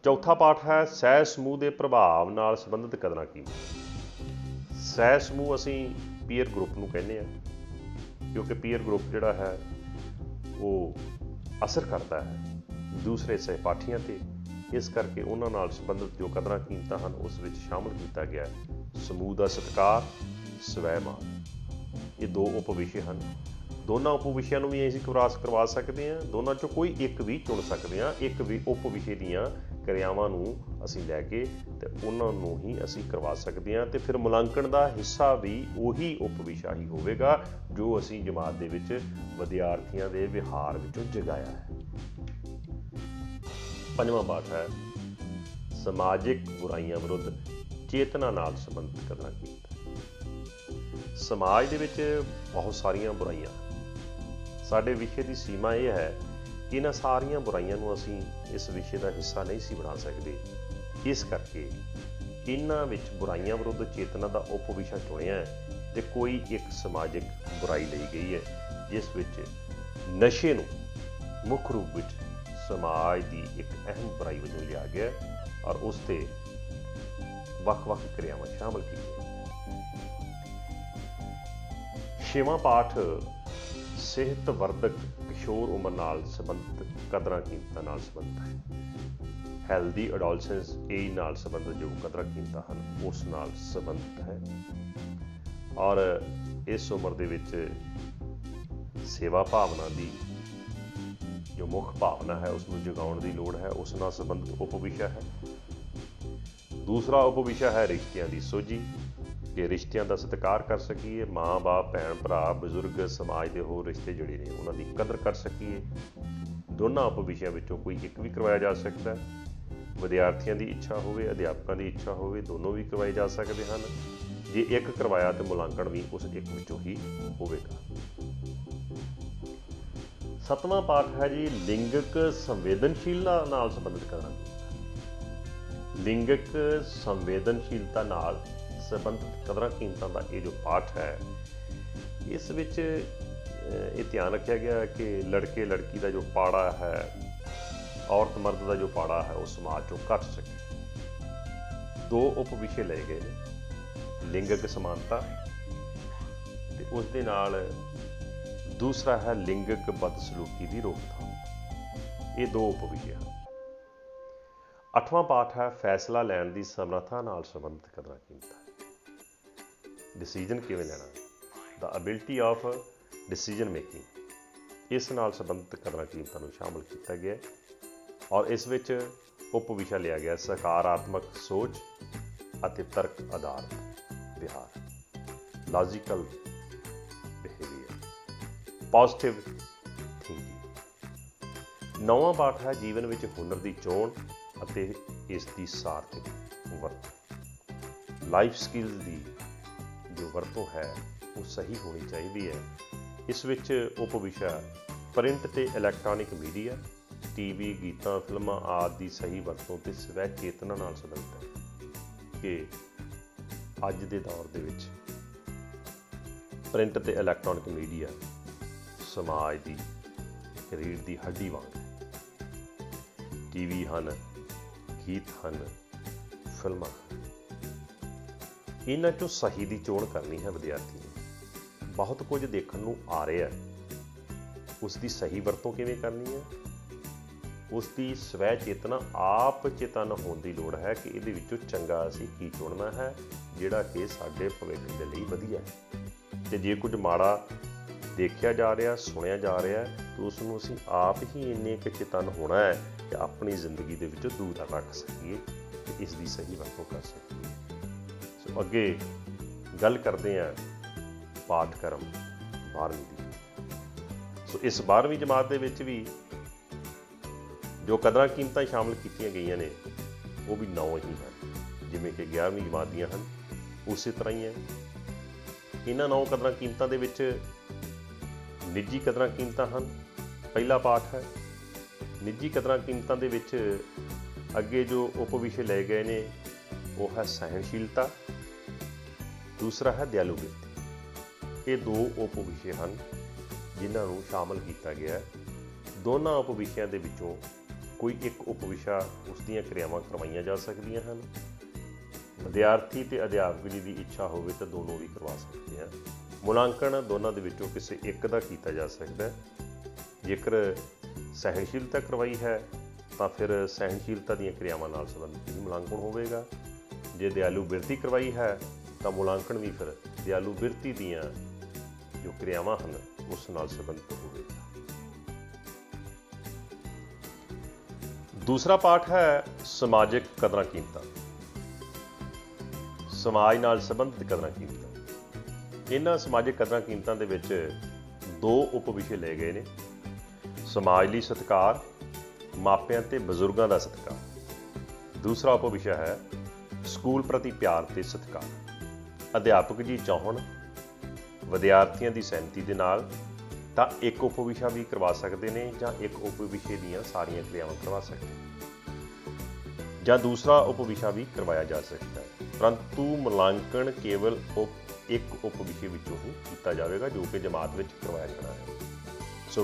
ਚੌਥਾ ਪਾਠ ਹੈ ਸਹਿ ਸਮੂਹ ਦੇ ਪ੍ਰਭਾਵ ਨਾਲ ਸੰਬੰਧਿਤ ਕਦਰਾਂ ਕੀਮਤਾਂ। ਸਹਿ ਸਮੂਹ ਅਸੀਂ ਪੀਅਰ ਗਰੁੱਪ ਨੂੰ ਕਹਿੰਦੇ ਹਾਂ, ਕਿਉਂਕਿ ਪੀਅਰ ਗਰੁੱਪ ਜਿਹੜਾ ਹੈ ਉਹ ਅਸਰ ਕਰਦਾ ਹੈ ਦੂਸਰੇ ਸਹਿਪਾਠੀਆਂ ਤੇ। ਇਸ ਕਰਕੇ ਉਹਨਾਂ ਨਾਲ ਸੰਬੰਧਿਤ ਜੋ ਕਦਰਾਂ ਕੀਮਤਾਂ ਹਨ ਉਸ ਵਿੱਚ ਸ਼ਾਮਲ ਕੀਤਾ ਗਿਆ ਸਮੂਹ ਦਾ ਸਤਿਕਾਰ, ਸਵੈ-ਮਾਣ। ਇਹ ਦੋ ਉਪ ਵਿਸ਼ੇ ਹਨ। ਦੋਨਾਂ ਉਪ ਵਿਸ਼ਿਆਂ ਨੂੰ ਵੀ ਅਸੀਂ ਕਰਵਾ ਸਕਦੇ ਹਾਂ, ਦੋਨਾਂ ਚੋਂ ਕੋਈ ਇੱਕ ਵੀ ਚੁਣ ਸਕਦੇ ਹਾਂ। ਇੱਕ ਵੀ ਉਪ ਵਿਸ਼ੇ ਦੀਆਂ ਕਿਰਿਆਵਾਂ ਨੂੰ ਅਸੀਂ ਲੈ ਕੇ ਤੇ ਉਹਨਾਂ ਨੂੰ ਹੀ ਅਸੀਂ ਕਰਵਾ ਸਕਦੇ ਹਾਂ, ਤੇ ਫਿਰ ਮੁਲਾਂਕਣ ਦਾ ਹਿੱਸਾ ਵੀ ਉਹੀ ਉਪ ਵਿਸ਼ਾ ਹੀ ਹੋਵੇਗਾ ਜੋ ਅਸੀਂ ਜਮਾਤ ਦੇ ਵਿੱਚ ਵਿਦਿਆਰਥੀਆਂ ਦੇ ਵਿਹਾਰ ਵਿੱਚੋਂ ਜਗਾਇਆ ਹੈ। ਪੰਜਵਾਂ ਪਾਠ ਹੈ ਸਮਾਜਿਕ ਬੁਰਾਈਆਂ ਵਿਰੁੱਧ ਚੇਤਨਾ ਨਾਲ ਸੰਬੰਧਿਤ ਕਦਰਾਂ ਕੀਮਤਾਂ। ਸਮਾਜ ਦੇ ਵਿੱਚ ਬਹੁਤ ਸਾਰੀਆਂ ਬੁਰਾਈਆਂ। ਸਾਡੇ ਵਿਸ਼ੇ ਦੀ ਸੀਮਾ ਇਹ ਹੈ ਕਿ ਇਹਨਾਂ ਸਾਰੀਆਂ ਬੁਰਾਈਆਂ ਨੂੰ ਅਸੀਂ ਇਸ ਵਿਸ਼ੇ ਦਾ ਹਿੱਸਾ ਨਹੀਂ ਸੀ ਬਣਾ ਸਕਦੇ। ਇਸ ਕਰਕੇ ਇਹਨਾਂ ਵਿੱਚ ਬੁਰਾਈਆਂ ਵਿਰੁੱਧ ਚੇਤਨਾ ਦਾ ਉਪ ਵਿਸ਼ਾ ਚੁਣਿਆ ਹੈ ਤੇ ਕੋਈ ਇੱਕ ਸਮਾਜਿਕ ਬੁਰਾਈ ਲਈ ਗਈ ਹੈ, ਜਿਸ ਵਿੱਚ ਨਸ਼ੇ ਨੂੰ ਮੁੱਖ ਰੂਪ ਵਿੱਚ ਸਮਾਜ ਦੀ ਇੱਕ ਅਹਿਮ ਬੁਰਾਈ ਵਜੋਂ ਲਿਆ ਗਿਆ ਔਰ ਉਸ ਤੇ ਵੱਖ-ਵੱਖ ਕਿਰਿਆਵਾਂ ਸ਼ਾਮਲ ਕੀਤੀਆਂ। ਛੇਵਾਂ ਪਾਠ ਸਿਹਤਵਰਧਕ ਕਿਸ਼ੋਰ ਉਮਰ ਨਾਲ ਸੰਬੰਧਿਤ ਕਦਰਾਂ ਕੀਮਤਾਂ ਨਾਲ ਸੰਬੰਧਿਤ ਹੈ। ਹੈਲਦੀ ਅਡੋਲਸੈਂਸ ਏਜ ਨਾਲ ਸੰਬੰਧਿਤ ਜੋ ਕਦਰਾਂ ਕੀਮਤਾਂ ਹਨ ਉਸ ਨਾਲ ਸੰਬੰਧਿਤ ਹੈ ਔਰ ਇਸ ਉਮਰ ਦੇ ਵਿੱਚ ਸੇਵਾ ਭਾਵਨਾ ਦੀ ਜੋ ਮੁੱਖ ਭਾਵਨਾ ਹੈ ਉਸ ਨੂੰ ਜਗਾਉਣ ਦੀ ਲੋੜ ਹੈ, ਉਸ ਨਾਲ ਸੰਬੰਧਿਤ ਉਪ ਵਿਸ਼ਾ ਹੈ। ਦੂਸਰਾ ਉਪ ਵਿਸ਼ਾ ਹੈ ਰਿਸ਼ਤਿਆਂ ਦੀ ਸੋਝੀ, ਕਿ ਰਿਸ਼ਤਿਆਂ ਦਾ ਸਤਿਕਾਰ ਕਰ ਸਕੀਏ, ਮਾਂ ਬਾਪ, ਭੈਣ ਭਰਾ, ਬਜ਼ੁਰਗ, ਸਮਾਜ ਦੇ ਹੋਰ ਰਿਸ਼ਤੇ ਜਿਹੜੇ ਨੇ ਉਹਨਾਂ ਦੀ ਕਦਰ ਕਰ ਸਕੀਏ। ਦੋਨਾਂ ਉਪ ਵਿਸ਼ਿਆਂ ਵਿੱਚੋਂ ਕੋਈ ਇੱਕ ਵੀ ਕਰਵਾਇਆ ਜਾ ਸਕਦਾ ਹੈ। ਵਿਦਿਆਰਥੀਆਂ ਦੀ ਇੱਛਾ ਹੋਵੇ, ਅਧਿਆਪਕਾਂ ਦੀ ਇੱਛਾ ਹੋਵੇ, ਦੋਨੋਂ ਵੀ ਕਰਵਾਏ ਜਾ ਸਕਦੇ ਹਨ। ਜੇ ਇੱਕ ਕਰਵਾਇਆ ਤਾਂ ਮੁਲਾਂਕਣ ਵੀ ਉਸ ਇੱਕ ਵਿੱਚੋਂ ਹੀ ਹੋਵੇਗਾ। ਸੱਤਵਾਂ ਪਾਠ ਹੈ ਜੀ ਲਿੰਗਕ ਸੰਵੇਦਨਸ਼ੀਲਤਾ ਨਾਲ ਸੰਬੰਧਿਤ ਕਦਰਾਂ ਕੀਮਤਾਂ। ਲਿੰਗਕ ਸੰਵੇਦਨਸ਼ੀਲਤਾ ਨਾਲ ਸੰਬੰਧਿਤ ਕਦਰਾਂ ਕੀਮਤਾਂ ਦਾ ਇਹ ਜੋ ਪਾਠ ਹੈ, ਇਸ ਵਿੱਚ ਇਹ ਧਿਆਨ ਰੱਖਿਆ ਗਿਆ ਕਿ ਲੜਕੇ ਲੜਕੀ ਦਾ ਜੋ ਪਾੜਾ ਹੈ, ਔਰਤ ਮਰਦ ਦਾ ਜੋ ਪਾੜਾ ਹੈ ਉਹ ਸਮਾਜ ਚੋਂ ਘੱਟ ਸਕੇ। ਦੋ ਉਪ ਵਿਸ਼ੇ ਲਏ ਗਏ ਨੇ, ਲਿੰਗਕ ਸਮਾਨਤਾ ਤੇ ਉਸ ਦੇ ਨਾਲ ਦੂਸਰਾ ਹੈ ਲਿੰਗਕ ਬਦਸਲੂਕੀ ਦੀ ਰੋਕਥਾਮ। ਇਹ ਦੋ ਉਪ ਵਿਸ਼ੇ ਹਨ। ਅੱਠਵਾਂ ਪਾਠ ਹੈ ਫੈਸਲਾ ਲੈਣ ਦੀ ਸਮਰੱਥਾ ਨਾਲ ਸੰਬੰਧਿਤ ਕਦਰਾਂ ਕੀਮਤਾਂ। ਡਿਸੀਜਨ ਕਿਵੇਂ ਲੈਣਾ, ਦਾ ਐਬਿਲਿਟੀ ਆਫ ਡਿਸੀਜਨ ਮੇਕਿੰਗ, ਇਸ ਨਾਲ ਸੰਬੰਧਿਤ ਕਦਰਾਂ ਕੀਮਤਾਂ ਨੂੰ ਸ਼ਾਮਲ ਕੀਤਾ ਗਿਆ ਔਰ ਇਸ ਵਿੱਚ ਉਪ ਵਿਸ਼ਾ ਲਿਆ ਗਿਆ ਸਕਾਰਾਤਮਕ ਸੋਚ ਅਤੇ ਤਰਕ ਆਧਾਰਿਤ ਵਿਹਾਰ, ਲੌਜੀਕਲ ਬਿਹੇਵੀਅਰ, ਪੋਜ਼ਿਟਿਵ ਥਿੰਕਿੰਗ। ਨੌਵਾਂ ਪਾਠ ਹੈ ਜੀਵਨ ਵਿੱਚ ਹੁਨਰ ਦੀ ਚੋਣ ਅਤੇ ਇਸ ਦੀ ਸਾਰਥਕ ਵਰਤੋਂ। ਲਾਈਫ ਸਕਿੱਲਸ ਦੀ ਜੋ ਵਰਤੋਂ ਹੈ ਉਹ ਸਹੀ ਹੋਣੀ ਚਾਹੀਦੀ ਹੈ। ਇਸ ਵਿੱਚ ਉਪ ਵਿਸ਼ਾ ਪ੍ਰਿੰਟ ਤੇ ਇਲੈਕਟ੍ਰੋਨਿਕ ਮੀਡੀਆ, ਟੀਵੀ, ਗੀਤਾਂ, ਫਿਲਮਾਂ ਆਦਿ ਦੀ ਸਹੀ ਵਰਤੋਂ ਤੇ ਸਵੈ ਚੇਤਨਾ ਨਾਲ ਸੰਬੰਧਿਤ ਹੈ ਕਿ ਅੱਜ ਦੇ ਦੌਰ ਦੇ ਵਿੱਚ ਪ੍ਰਿੰਟ ਤੇ ਇਲੈਕਟ੍ਰੋਨਿਕ ਮੀਡੀਆ ਸਮਾਜ ਦੀ ਰੀੜ੍ਹ ਦੀ ਹੱਡੀ ਵਾਂਗ ਹੈ। ਟੀਵੀ ਹਨ, ਗੀਤ ਹਨ, ਫਿਲਮਾਂ, ਇਹਨਾਂ 'ਚੋਂ ਸਹੀ ਦੀ ਚੋਣ ਕਰਨੀ ਹੈ ਵਿਦਿਆਰਥੀ ਨੂੰ। ਬਹੁਤ ਕੁਝ ਦੇਖਣ ਨੂੰ ਆ ਰਿਹਾ, ਉਸ ਦੀ ਸਹੀ ਵਰਤੋਂ ਕਿਵੇਂ ਕਰਨੀ ਹੈ, ਉਸ ਦੀ ਸਵੈ ਚੇਤਨਾ ਆਪ ਚੇਤਨ ਹੋਣ ਦੀ ਲੋੜ ਹੈ ਕਿ ਇਹਦੇ ਵਿੱਚੋਂ ਚੰਗਾ ਅਸੀਂ ਕੀ ਚੁਣਨਾ ਹੈ ਜਿਹੜਾ ਕਿ ਸਾਡੇ ਭਵਿੱਖ ਦੇ ਲਈ ਵਧੀਆ ਹੈ। ਤੇ ਜੇ ਕੁਝ ਮਾੜਾ ਦੇਖਿਆ ਜਾ ਰਿਹਾ, ਸੁਣਿਆ ਜਾ ਰਿਹਾ ਤਾਂ ਉਸ ਨੂੰ ਅਸੀਂ ਆਪ ਹੀ ਇੰਨੇ ਕੁ ਚੇਤਨ ਹੋਣਾ ਹੈ ਕਿ ਆਪਣੀ ਜ਼ਿੰਦਗੀ ਦੇ ਵਿੱਚੋਂ ਦੂਰ ਰੱਖ ਸਕੀਏ ਤੇ ਇਸ ਦੀ ਸਹੀ ਵਰਤੋਂ ਕਰ ਸਕੀਏ। ਸੋ ਅੱਗੇ ਗੱਲ ਕਰਦੇ ਹਾਂ ਪਾਠਕ੍ਰਮ 12ਵੀਂ ਦੀ। ਸੋ ਇਸ 12ਵੀਂ ਜਮਾਤ ਦੇ ਵਿੱਚ ਵੀ ਜੋ ਕਦਰਾਂ ਕੀਮਤਾਂ ਸ਼ਾਮਲ ਕੀਤੀਆਂ ਗਈਆਂ ਨੇ ਉਹ ਵੀ 9 ਹੀ ਹਨ, ਜਿਵੇਂ ਕਿ 11ਵੀਂ ਜਮਾਤ ਦੀਆਂ ਹਨ ਉਸੇ ਤਰ੍ਹਾਂ ਹੀ ਹੈ। ਇਹਨਾਂ 9 ਕਦਰਾਂ ਕੀਮਤਾਂ ਦੇ ਵਿੱਚ ਨਿੱਜੀ ਕਦਰਾਂ ਕੀਮਤਾਂ ਹਨ। ਪਹਿਲਾ ਪਾਠ ਹੈ ਨਿੱਜੀ ਕਦਰਾਂ ਕੀਮਤਾਂ ਦੇ ਵਿੱਚ ਅੱਗੇ ਜੋ ਉਪ ਵਿਸ਼ੇ ਲਏ ਗਏ ਨੇ ਉਹ ਹੈ ਸਹਿਣਸ਼ੀਲਤਾ, ਦੂਸਰਾ ਹੈ ਦਿਆਲੂ ਬਿਰਤੀ। ਇਹ 2 ਉਪ ਵਿਸ਼ੇ ਹਨ ਜਿਨ੍ਹਾਂ ਨੂੰ ਸ਼ਾਮਲ ਕੀਤਾ ਗਿਆ ਹੈ। ਦੋਨਾਂ ਉਪ ਵਿਸ਼ਿਆਂ ਦੇ ਵਿੱਚੋਂ ਕੋਈ ਇੱਕ ਉਪ ਵਿਸ਼ਾ ਉਸ ਦੀਆਂ ਕਿਰਿਆਵਾਂ ਕਰਵਾਈਆਂ ਜਾ ਸਕਦੀਆਂ ਹਨ। ਵਿਦਿਆਰਥੀ ਤੇ ਅਧਿਆਪਕ ਜੀ ਦੀ ਇੱਛਾ ਹੋਵੇ ਤਾਂ ਦੋਨੋਂ ਵੀ ਕਰਵਾ ਸਕਦੇ ਹਨ। ਮੁਲਾਂਕਣ ਦੋਨਾਂ ਦੇ ਵਿੱਚੋਂ ਕਿਸੇ ਇੱਕ ਦਾ ਕੀਤਾ ਜਾ ਸਕਦਾ ਹੈ। ਜੇਕਰ ਸਹਿਣਸ਼ੀਲਤਾ ਕਰਵਾਈ ਹੈ ਤਾਂ ਫਿਰ ਸਹਿਣਸ਼ੀਲਤਾ ਦੀਆਂ ਕਿਰਿਆਵਾਂ ਨਾਲ ਸੰਬੰਧਿਤ ਹੀ ਮੁਲਾਂਕਣ ਹੋਵੇਗਾ। ਜੇ ਦਿਆਲੂ ਬਿਰਤੀ ਕਰਵਾਈ ਹੈ ਤਾਂ ਮੁਲਾਂਕਣ ਵੀ ਫਿਰ ਦਿਆਲੂ ਬਿਰਤੀ ਦੀਆਂ ਜੋ ਕਿਰਿਆਵਾਂ ਹਨ ਉਸ ਨਾਲ ਸੰਬੰਧਿਤ ਹੋਵੇਗਾ। ਦੂਸਰਾ ਪਾਠ ਹੈ ਸਮਾਜਿਕ ਕਦਰਾਂ ਕੀਮਤਾਂ, ਸਮਾਜ ਨਾਲ ਸੰਬੰਧਿਤ ਕਦਰਾਂ ਕੀਮਤਾਂ। ਇਹਨਾਂ ਸਮਾਜਿਕ ਕਦਰਾਂ ਕੀਮਤਾਂ ਦੇ ਵਿੱਚ 2 ਉਪ ਵਿਸ਼ੇ ਲਏ ਗਏ ਨੇ। ਸਮਾਜ ਲਈ ਸਤਿਕਾਰ, ਮਾਪਿਆਂ ਤੇ ਬਜ਼ੁਰਗਾਂ ਦਾ ਸਤਿਕਾਰ। ਦੂਸਰਾ ਉਪ ਵਿਸ਼ਾ ਹੈ ਸਕੂਲ ਪ੍ਰਤੀ ਪਿਆਰ ਤੇ ਸਤਿਕਾਰ। ਅਧਿਆਪਕ ਜੀ ਚਾਹੁਣ ਵਿਦਿਆਰਥੀਆਂ ਦੀ ਸਹਿਮਤੀ ਦੇ ਨਾਲ ਤਾਂ ਇੱਕ ਉਪ ਵਿਸ਼ਾ ਵੀ ਕਰਵਾ ਸਕਦੇ ਨੇ ਜਾਂ ਇੱਕ ਉਪ ਵਿਸ਼ੇ ਦੀਆਂ ਸਾਰੀਆਂ ਕਿਰਿਆਵਾਂ ਕਰਵਾ ਸਕਦੇ ਨੇ ਜਾਂ ਦੂਸਰਾ ਉਪ ਵਿਸ਼ਾ ਵੀ ਕਰਵਾਇਆ ਜਾ ਸਕਦਾ ਹੈ, ਪਰੰਤੂ ਮੁਲਾਂਕਣ ਕੇਵਲ ਇੱਕ ਉਪ ਵਿਸ਼ੇ ਵਿੱਚੋਂ ਹੀ ਕੀਤਾ ਜਾਵੇਗਾ ਜੋ ਕਿ ਜਮਾਤ ਵਿੱਚ ਕਰਵਾਇਆ ਜਾਣਾ ਹੈ। ਸੋ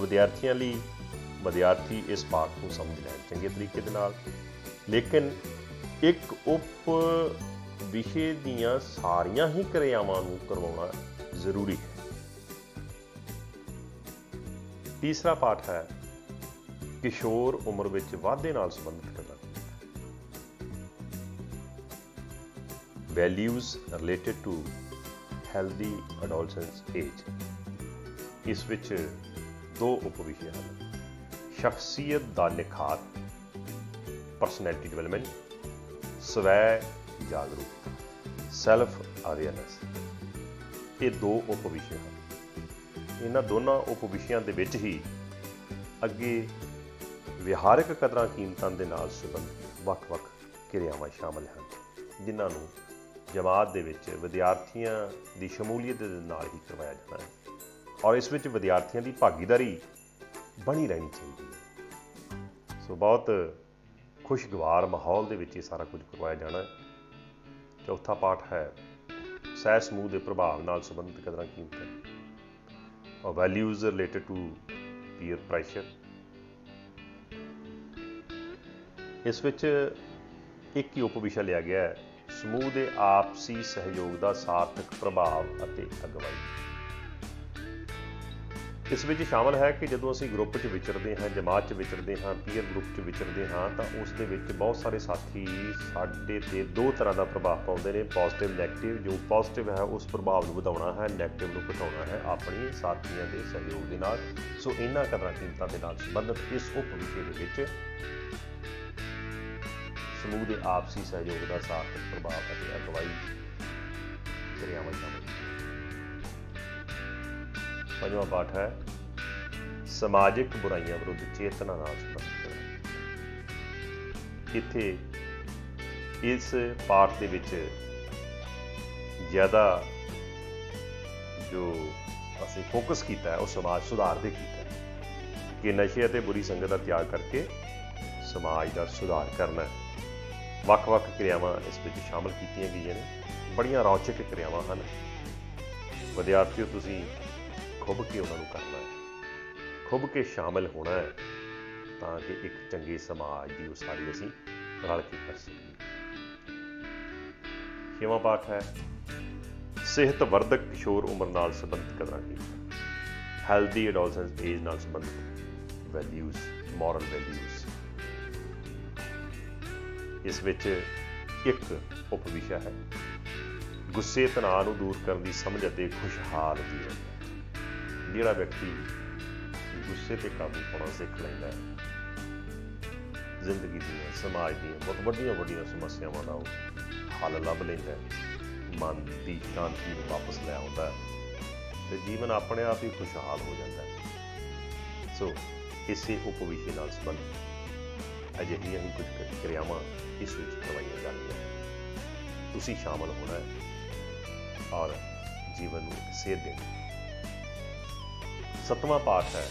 ਵਿਦਿਆਰਥੀ ਇਸ ਪਾਠ ਨੂੰ ਸਮਝ ਲੈਣ ਚੰਗੇ ਤਰੀਕੇ ਦੇ ਨਾਲ, ਲੇਕਿਨ ਇੱਕ ਉਪ ਵਿਸ਼ੇ ਦੀਆਂ ਸਾਰੀਆਂ ਹੀ ਕਿਰਿਆਵਾਂ ਨੂੰ ਕਰਵਾਉਣਾ ਜ਼ਰੂਰੀ ਹੈ। ਤੀਸਰਾ ਪਾਠ ਹੈ ਕਿਸ਼ੋਰ ਉਮਰ ਵਿੱਚ ਵਾਧੇ ਨਾਲ ਸੰਬੰਧਿਤ ਕਦਰਾਂ values related to healthy adolescence age. ਇਸ ਵਿੱਚ 2 ਉਪ ਵਿਸ਼ੇ ਹਨ। ਸ਼ਖਸੀਅਤ ਦਾ ਨਿਖਾਰ, ਪਰਸਨੈਲਿਟੀ ਡਿਵੈਲਪਮੈਂਟ, ਸਵੈ ਜਾਗਰੂਕਤਾ, ਸੈਲਫ ਅਵੇਅਰਨੈਸ। ਇਹ 2 ਉਪ ਵਿਸ਼ੇ ਹਨ। ਇਹਨਾਂ ਦੋਨਾਂ ਉਪ ਵਿਸ਼ਿਆਂ ਦੇ ਵਿੱਚ ਹੀ ਅੱਗੇ ਵਿਹਾਰਕ ਕਦਰਾਂ ਕੀਮਤਾਂ ਦੇ ਨਾਲ ਸੰਬੰਧਿਤ ਵੱਖ-ਵੱਖ ਕਿਰਿਆਵਾਂ ਸ਼ਾਮਲ ਹਨ ਜਿਨ੍ਹਾਂ ਨੂੰ ਜਮਾਤ ਦੇ ਵਿੱਚ ਵਿਦਿਆਰਥੀਆਂ ਦੀ ਸ਼ਮੂਲੀਅਤ ਦੇ ਨਾਲ ਹੀ ਕਰਵਾਇਆ ਜਾਣਾ ਹੈ ਔਰ ਇਸ ਵਿੱਚ ਵਿਦਿਆਰਥੀਆਂ ਦੀ ਭਾਗੀਦਾਰੀ ਬਣੀ ਰਹਿਣੀ ਚਾਹੀਦੀ ਹੈ। ਸੋ ਬਹੁਤ ਖੁਸ਼ਗਵਾਰ ਮਾਹੌਲ ਦੇ ਵਿੱਚ ਇਹ ਸਾਰਾ ਕੁਝ ਕਰਵਾਇਆ ਜਾਣਾ ਹੈ। ਚੌਥਾ ਪਾਠ ਹੈ ਸਹਿ ਸਮੂਹ ਦੇ ਪ੍ਰਭਾਵ ਨਾਲ ਸੰਬੰਧਿਤ ਕਦਰਾਂ ਕੀਮਤਾਂ ਔਰ values related to peer pressure. ਇਸ ਵਿੱਚ ਇੱਕ ਹੀ ਉਪ ਵਿਸ਼ਾ ਲਿਆ ਗਿਆ ਹੈ ਸਮੂਹ ਦੇ ਆਪਸੀ ਸਹਿਯੋਗ ਦਾ ਸਾਰਥਕ ਪ੍ਰਭਾਵ ਅਤੇ ਅਗਵਾਈ। ਇਸ ਵਿੱਚ ਸ਼ਾਮਲ ਹੈ ਕਿ ਜਦੋਂ ਅਸੀਂ ਗਰੁੱਪ 'ਚ ਵਿਚਰਦੇ ਹਾਂ, ਜਮਾਤ 'ਚ ਵਿਚਰਦੇ ਹਾਂ, ਪੀਅਰ ਗਰੁੱਪ 'ਚ ਵਿਚਰਦੇ ਹਾਂ ਤਾਂ ਉਸ ਦੇ ਵਿੱਚ ਬਹੁਤ ਸਾਰੇ ਸਾਥੀ ਸਾਡੇ 'ਤੇ 2 ਤਰ੍ਹਾਂ ਦਾ ਪ੍ਰਭਾਵ ਪਾਉਂਦੇ ਨੇ, ਪੋਜ਼ਿਟਿਵ ਨੈਗੇਟਿਵ। ਜੋ ਪੋਜ਼ਿਟਿਵ ਹੈ ਉਸ ਪ੍ਰਭਾਵ ਨੂੰ ਵਧਾਉਣਾ ਹੈ, ਨੈਗੇਟਿਵ ਨੂੰ ਘਟਾਉਣਾ ਹੈ ਆਪਣੇ ਸਾਥੀਆਂ ਦੇ ਸਹਿਯੋਗ ਦੇ ਨਾਲ। ਸੋ ਇਹਨਾਂ ਕਦਰਾਂ ਕੀਮਤਾਂ ਦੇ ਨਾਲ ਸੰਬੰਧਿਤ ਇਸ ਉਪ ਵਿਸ਼ੇ ਦੇ ਵਿੱਚ ਸਮੂਹ ਦੇ ਆਪਸੀ ਸਹਿਯੋਗ ਦਾ ਸਾਰਥਕ ਪ੍ਰਭਾਵ ਅਤੇ ਅਗਵਾਈ ਕਿਰਿਆਵਾਂ ਸ਼ਾਮਲ। ਪੰਜਵਾਂ ਪਾਠ ਹੈ ਸਮਾਜਿਕ ਬੁਰਾਈਆਂ ਵਿਰੁੱਧ ਚੇਤਨਾ ਨਾਲ ਸੰਬੰਧਿਤ। ਇੱਥੇ ਇਸ ਪਾਠ ਦੇ ਵਿੱਚ ਜ਼ਿਆਦਾ ਜੋ ਅਸੀਂ ਫੋਕਸ ਕੀਤਾ ਹੈ ਉਹ ਸਮਾਜ ਸੁਧਾਰ ਦੇ ਕੀਤਾ ਹੈ ਕਿ ਨਸ਼ੇ ਅਤੇ ਬੁਰੀ ਸੰਗਤ ਦਾ ਤਿਆਗ ਕਰਕੇ ਸਮਾਜ ਦਾ ਸੁਧਾਰ ਕਰਨਾ ਹੈ। ਵੱਖ-ਵੱਖ ਕਿਰਿਆਵਾਂ ਇਸ ਵਿੱਚ ਸ਼ਾਮਲ ਕੀਤੀਆਂ ਗਈਆਂ ਨੇ। ਬੜੀਆਂ ਰੌਚਕ ਕਿਰਿਆਵਾਂ ਹਨ। ਵਿਦਿਆਰਥੀਓ ਤੁਸੀਂ ਖੁੱਭ ਕੇ ਉਹਨਾਂ ਨੂੰ ਕਰਨਾ ਹੈ, ਖੁੱਭ ਕੇ ਸ਼ਾਮਿਲ ਹੋਣਾ ਹੈ ਤਾਂ ਕਿ ਇੱਕ ਚੰਗੇ ਸਮਾਜ ਦੀ ਉਸਾਰੀ ਅਸੀਂ ਰਲ ਕੇ ਕਰ ਸਕੀਏ। 6ਵਾਂ ਪਾਠ ਹੈ ਸਿਹਤ ਵਰਧਕ ਕਿਸ਼ੋਰ ਉਮਰ ਨਾਲ ਸੰਬੰਧਿਤ ਕਦਰਾਂ ਕੀਮਤਾਂ, ਹੈਲਦੀ ਅਡੋਲਸੈਂਸ ਏਜ ਨਾਲ ਸੰਬੰਧਿਤ ਵੈਲਿਊਜ਼, ਮੋਰਲ ਵੈਲਿਊਜ਼। ਇਸ ਵਿੱਚ ਇੱਕ ਉਪ ਵਿਸ਼ਾ ਹੈ ਗੁੱਸੇ ਤਣਾਅ ਨੂੰ ਦੂਰ ਕਰਨ ਦੀ ਸਮਝ ਅਤੇ ਖੁਸ਼ਹਾਲ ਜੀਵਨ। ਜਿਹੜਾ ਵਿਅਕਤੀ ਗੁੱਸੇ ਤੇ ਕਾਬੂ ਪਾਉਣਾ ਸਿੱਖ ਲੈਂਦਾ ਹੈ, ਜ਼ਿੰਦਗੀ ਦੀਆਂ, ਸਮਾਜ ਦੀਆਂ ਬਹੁਤ ਵੱਡੀਆਂ ਵੱਡੀਆਂ ਸਮੱਸਿਆਵਾਂ ਦਾ ਉਹ ਹੱਲ ਲੱਭ ਲੈਂਦਾ ਹੈ, ਮਨ ਦੀ ਸ਼ਾਂਤੀ ਨੂੰ ਵਾਪਸ ਲੈ ਆਉਂਦਾ ਹੈ ਤੇ ਜੀਵਨ ਆਪਣੇ ਆਪ ਹੀ ਖੁਸ਼ਹਾਲ ਹੋ ਜਾਂਦਾ ਹੈ। ਸੋ ਇਸੇ ਉਪਵਿਸ਼ੇ ਨਾਲ ਸੰਬੰਧਿਤ ਅਜਿਹੀਆਂ ਹੀ ਕੁਝ ਕਿਰਿਆਵਾਂ ਇਸ ਵਿੱਚ ਕਰਵਾਈਆਂ ਜਾਂਦੀਆਂ। ਤੁਸੀਂ ਸ਼ਾਮਲ ਹੋਣਾ ਹੈ ਔਰ ਜੀਵਨ ਨੂੰ ਇੱਕ ਸੇਧ ਦੇਣੀ। 7ਵਾਂ ਪਾਠ ਹੈ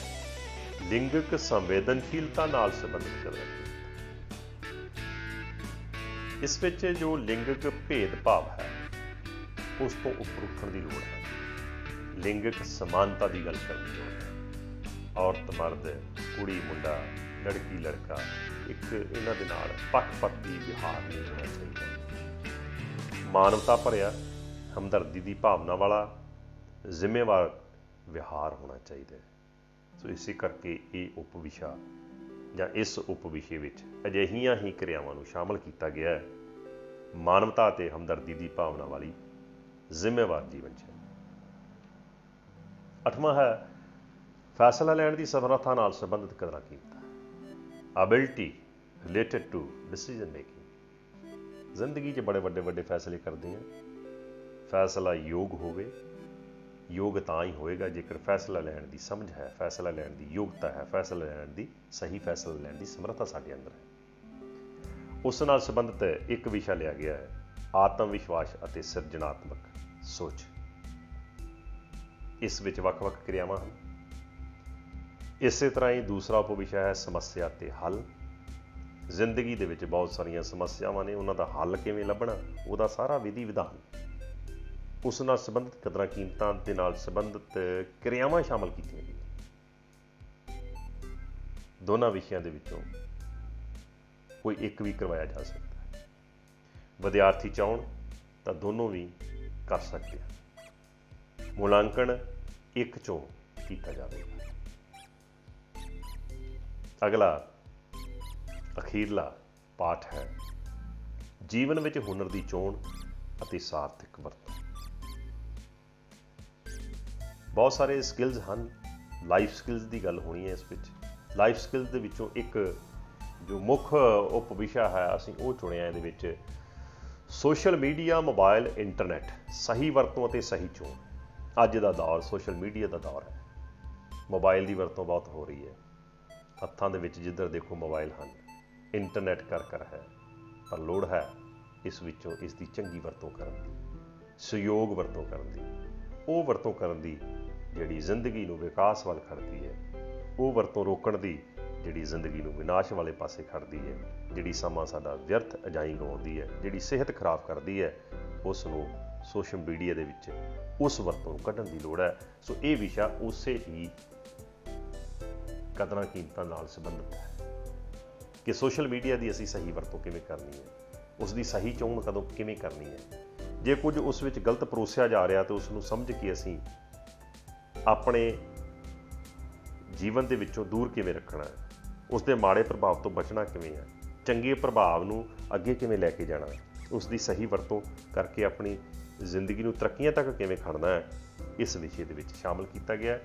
ਲਿੰਗਕ ਸੰਵੇਦਨਸ਼ੀਲਤਾ ਨਾਲ ਸੰਬੰਧਿਤ ਕਰਨਾ। ਇਸ ਵਿੱਚ ਜੋ ਲਿੰਗਕ ਭੇਦਭਾਵ ਹੈ ਉਸ ਤੋਂ ਉੱਪਰ ਉੱਠਣ ਦੀ ਲੋੜ ਹੈ। ਲਿੰਗਕ ਸਮਾਨਤਾ ਦੀ ਗੱਲ ਕਰਨ ਦੀ ਲੋੜ ਹੈ। ਔਰਤ ਮਰਦ, ਕੁੜੀ ਮੁੰਡਾ, ਲੜਕੀ ਲੜਕਾ, ਇੱਕ ਇਹਨਾਂ ਦੇ ਨਾਲ ਪੱਖਪਾਤੀ ਵਿਹਾਰ ਨਹੀਂ ਹੋਣਾ ਚਾਹੀਦਾ। ਮਾਨਵਤਾ ਭਰਿਆ, ਹਮਦਰਦੀ ਦੀ ਭਾਵਨਾ ਵਾਲਾ, ਜ਼ਿੰਮੇਵਾਰ ਵਿਹਾਰ ਹੋਣਾ ਚਾਹੀਦਾ ਹੈ। ਸੋ ਇਸੇ ਕਰਕੇ ਇਹ ਉਪਵਿਸ਼ਾ ਜਾਂ ਇਸ ਉਪਵਿਸ਼ੇ ਵਿੱਚ ਅਜਿਹੀਆਂ ਹੀ ਕਿਰਿਆਵਾਂ ਨੂੰ ਸ਼ਾਮਲ ਕੀਤਾ ਗਿਆ ਹੈ। ਮਾਨਵਤਾ ਅਤੇ ਹਮਦਰਦੀ ਦੀ ਭਾਵਨਾ ਵਾਲੀ ਜ਼ਿੰਮੇਵਾਰ ਜੀਵਨ ਸ਼ੈਲੀ। 8ਵਾਂ ਹੈ ਫੈਸਲਾ ਲੈਣ ਦੀ ਸਮਰੱਥਾ ਨਾਲ ਸੰਬੰਧਿਤ ਕਦਰਾਂ ਕੀਮਤਾਂ। Ability related to decision making. ਜ਼ਿੰਦਗੀ 'ਚ ਬੜੇ ਵੱਡੇ ਫੈਸਲੇ ਕਰਦੇ ਹਾਂ। ਫੈਸਲਾ ਯੋਗ ਹੋਵੇ। ਯੋਗ ਤਾਂ ਹੀ ਹੋਏਗਾ ਜੇਕਰ ਫੈਸਲਾ ਲੈਣ ਦੀ ਸਮਝ ਹੈ, ਫੈਸਲਾ ਲੈਣ ਦੀ ਯੋਗਤਾ ਹੈ, ਫੈਸਲਾ ਲੈਣ ਦੀ ਸਹੀ ਫੈਸਲਾ ਲੈਣ ਦੀ ਸਮਰੱਥਾ ਸਾਡੇ ਅੰਦਰ ਹੈ। ਉਸ ਨਾਲ ਸੰਬੰਧਿਤ ਇੱਕ ਵਿਸ਼ਾ ਲਿਆ ਗਿਆ ਹੈ ਆਤਮ ਵਿਸ਼ਵਾਸ ਅਤੇ ਸਿਰਜਣਾਤਮਕ ਸੋਚ। ਇਸ ਵਿੱਚ ਵੱਖ-ਵੱਖ ਕਿਰਿਆਵਾਂ ਹਨ। ਇਸੇ ਤਰ੍ਹਾਂ ਹੀ ਦੂਸਰਾ ਉਪਵਿਸ਼ਾ ਹੈ ਸਮੱਸਿਆ ਤੇ ਹੱਲ। ਜ਼ਿੰਦਗੀ ਦੇ ਵਿੱਚ ਬਹੁਤ ਸਾਰੀਆਂ ਸਮੱਸਿਆਵਾਂ ਨੇ, ਉਹਨਾਂ ਦਾ ਹੱਲ ਕਿਵੇਂ ਲੱਭਣਾ, ਉਹਦਾ ਸਾਰਾ ਵਿਧੀ ਵਿਧਾਨ, ਉਸ ਨਾਲ ਸੰਬੰਧਿਤ ਕਦਰਾਂ ਕੀਮਤਾਂ ਦੇ ਨਾਲ ਸੰਬੰਧਿਤ ਕਿਰਿਆਵਾਂ ਸ਼ਾਮਲ ਕੀਤੀਆਂ ਗਈਆਂ। ਦੋਨਾਂ ਵਿਸ਼ਿਆਂ ਦੇ ਵਿੱਚੋਂ ਕੋਈ ਇੱਕ ਵੀ ਕਰਵਾਇਆ ਜਾ ਸਕਦਾ ਹੈ। ਵਿਦਿਆਰਥੀ ਚਾਹੁਣ ਤਾਂ ਦੋਨੋਂ ਵੀ ਕਰ ਸਕਦੇ ਹਨ। ਮੁਲਾਂਕਣ ਇੱਕ ਚੋਂ ਕੀਤਾ ਜਾਵੇਗਾ। ਅਗਲਾ ਅਖੀਰਲਾ ਪਾਠ ਹੈ ਜੀਵਨ ਵਿੱਚ ਹੁਨਰ ਦੀ ਚੋਣ ਅਤੇ ਸਾਰਥਕ ਵਰਤੋਂ। ਬਹੁਤ ਸਾਰੇ ਸਕਿੱਲਸ ਹਨ। ਲਾਈਫ ਸਕਿੱਲਸ ਦੀ ਗੱਲ ਹੋਣੀ ਹੈ ਇਸ ਵਿੱਚ। ਲਾਈਫ ਸਕਿੱਲਸ ਦੇ ਵਿੱਚੋਂ ਇੱਕ ਜੋ ਮੁੱਖ ਉਪਵਿਸ਼ਾ ਹੈ ਅਸੀਂ ਉਹ ਚੁਣਿਆ ਇਹਦੇ ਵਿੱਚ ਸੋਸ਼ਲ ਮੀਡੀਆ, ਮੋਬਾਈਲ, ਇੰਟਰਨੈਟ, ਸਹੀ ਵਰਤੋਂ ਅਤੇ ਸਹੀ ਚੋਣ। ਅੱਜ ਦਾ ਦੌਰ ਸੋਸ਼ਲ ਮੀਡੀਆ ਦਾ ਦੌਰ ਹੈ। ਮੋਬਾਈਲ ਦੀ ਵਰਤੋਂ ਬਹੁਤ ਹੋ ਰਹੀ ਹੈ। ਹੱਥਾਂ ਦੇ ਵਿੱਚ ਜਿੱਧਰ ਦੇਖੋ ਮੋਬਾਈਲ ਹਨ। ਇੰਟਰਨੈਟ ਕਰ ਹੈ, ਪਰ ਲੋੜ ਹੈ ਇਸ ਵਿੱਚੋਂ ਇਸ ਦੀ ਚੰਗੀ ਵਰਤੋਂ ਕਰਨ ਦੀ, ਸਹਿਯੋਗ ਵਰਤੋਂ ਕਰਨ ਦੀ, ਉਹ ਵਰਤੋਂ ਕਰਨ ਦੀ ਜਿਹੜੀ ਜ਼ਿੰਦਗੀ ਨੂੰ ਵਿਕਾਸ ਵੱਲ ਖੜਦੀ ਹੈ, ਉਹ ਵਰਤੋਂ ਰੋਕਣ ਦੀ ਜਿਹੜੀ ਜ਼ਿੰਦਗੀ ਨੂੰ ਵਿਨਾਸ਼ ਵਾਲੇ ਪਾਸੇ ਖੜਦੀ ਹੈ, ਜਿਹੜੀ ਸਮਾਂ ਸਾਡਾ ਵਿਅਰਥ ਅਜਾਈਂ ਗਵਾਉਂਦੀ ਹੈ, ਜਿਹੜੀ ਸਿਹਤ ਖਰਾਬ ਕਰਦੀ ਹੈ, ਉਸ ਨੂੰ ਸੋਸ਼ਲ ਮੀਡੀਆ ਦੇ ਵਿੱਚ ਉਸ ਵਰਤੋਂ ਨੂੰ ਕੱਢਣ ਦੀ ਲੋੜ ਹੈ। ਸੋ ਇਹ ਵਿਸ਼ਾ ਉਸੇ ਹੀ ਕਦਰਾਂ ਕੀਮਤਾਂ ਨਾਲ ਸੰਬੰਧਿਤ ਹੈ ਕਿ ਸੋਸ਼ਲ ਮੀਡੀਆ ਦੀ ਅਸੀਂ ਸਹੀ ਵਰਤੋਂ ਕਿਵੇਂ ਕਰਨੀ ਹੈ, ਉਸ ਦੀ ਸਹੀ ਚੋਣ ਕਦੋਂ ਕਿਵੇਂ ਕਰਨੀ ਹੈ। ਜੇ ਕੁਝ ਉਸ ਵਿੱਚ ਗਲਤ ਪਰੋਸਿਆ ਜਾ ਰਿਹਾ ਤਾਂ ਉਸ ਨੂੰ ਸਮਝ ਕੇ ਅਸੀਂ ਆਪਣੇ ਜੀਵਨ ਦੇ ਵਿੱਚੋਂ ਦੂਰ ਕਿਵੇਂ ਰੱਖਣਾ ਹੈ, ਉਸ ਦੇ ਮਾੜੇ ਪ੍ਰਭਾਵ ਤੋਂ ਬਚਣਾ ਕਿਵੇਂ ਹੈ, ਚੰਗੇ ਪ੍ਰਭਾਵ ਨੂੰ ਅੱਗੇ ਕਿਵੇਂ ਲੈ ਕੇ ਜਾਣਾ ਹੈ, ਉਸ ਦੀ ਸਹੀ ਵਰਤੋਂ ਕਰਕੇ ਆਪਣੀ ਜ਼ਿੰਦਗੀ ਨੂੰ ਤਰੱਕੀਆਂ ਤੱਕ ਕਿਵੇਂ ਖੜਨਾ ਹੈ, ਇਸ ਵਿਸ਼ੇ ਦੇ ਵਿੱਚ ਸ਼ਾਮਲ ਕੀਤਾ ਗਿਆ ਹੈ।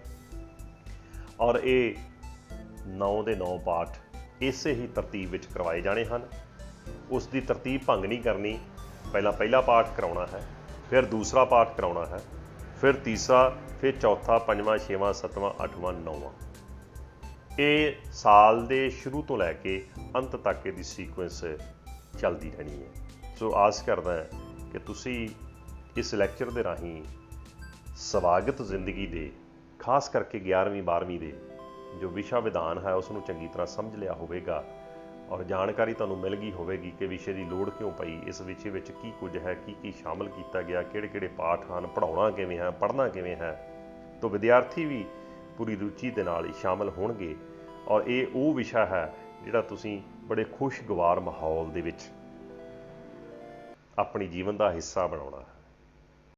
ਔਰ ਇਹ 9 ਦੇ 9 ਪਾਠ ਇਸੇ ਹੀ ਤਰਤੀਬ ਵਿੱਚ ਕਰਵਾਏ ਜਾਣੇ ਹਨ। ਉਸ ਦੀ ਤਰਤੀਬ ਭੰਗ ਨਹੀਂ ਕਰਨੀ। ਪਹਿਲਾ ਪਾਠ ਕਰਾਉਣਾ ਹੈ, ਫਿਰ ਦੂਸਰਾ ਪਾਠ ਕਰਾਉਣਾ ਹੈ, ਫਿਰ ਤੀਸਰਾ, ਫਿਰ ਚੌਥਾ, ਪੰਜਵਾਂ, ਛੇਵਾਂ, ਸੱਤਵਾਂ, ਅੱਠਵਾਂ, ਨੌਵਾਂ। ਇਹ ਸਾਲ ਦੇ ਸ਼ੁਰੂ ਤੋਂ ਲੈ ਕੇ ਅੰਤ ਤੱਕ ਇਹਦੀ ਸੀਕੁਐਂਸ ਚੱਲਦੀ ਰਹਿਣੀ ਹੈ। ਸੋ ਆਸ ਕਰਦਾ ਕਿ ਤੁਸੀਂ ਇਸ ਲੈਕਚਰ ਦੇ ਰਾਹੀਂ ਸਵਾਗਤ ਜ਼ਿੰਦਗੀ ਦੇ, ਖਾਸ ਕਰਕੇ 11ਵੀਂ 12ਵੀਂ ਦੇ ਜੋ ਵਿਸ਼ਾ ਵਿਧਾਨ ਹੈ ਉਸ ਨੂੰ ਚੰਗੀ ਤਰ੍ਹਾਂ ਸਮਝ ਲਿਆ ਹੋਵੇਗਾ ਔਰ ਜਾਣਕਾਰੀ ਤੁਹਾਨੂੰ ਮਿਲ ਗਈ ਹੋਵੇਗੀ ਕਿ ਵਿਸ਼ੇ ਦੀ ਲੋੜ ਕਿਉਂ ਪਈ, ਇਸ ਵਿਸ਼ੇ ਵਿੱਚ ਕੀ ਕੁਝ ਹੈ, ਕੀ ਸ਼ਾਮਲ ਕੀਤਾ ਗਿਆ, ਕਿਹੜੇ ਪਾਠ ਹਨ, ਪੜ੍ਹਾਉਣਾ ਕਿਵੇਂ ਹੈ, ਪੜ੍ਹਨਾ ਕਿਵੇਂ ਹੈ। ਤਾਂ ਵਿਦਿਆਰਥੀ ਵੀ ਪੂਰੀ ਰੁਚੀ ਦੇ ਨਾਲ ਹੀ ਸ਼ਾਮਲ ਹੋਣਗੇ ਔਰ ਇਹ ਉਹ ਵਿਸ਼ਾ ਹੈ ਜਿਹੜਾ ਤੁਸੀਂ ਬੜੇ ਖੁਸ਼ਗਵਾਰ ਮਾਹੌਲ ਦੇ ਵਿੱਚ ਆਪਣੀ ਜੀਵਨ ਦਾ ਹਿੱਸਾ ਬਣਾਉਣਾ ਹੈ।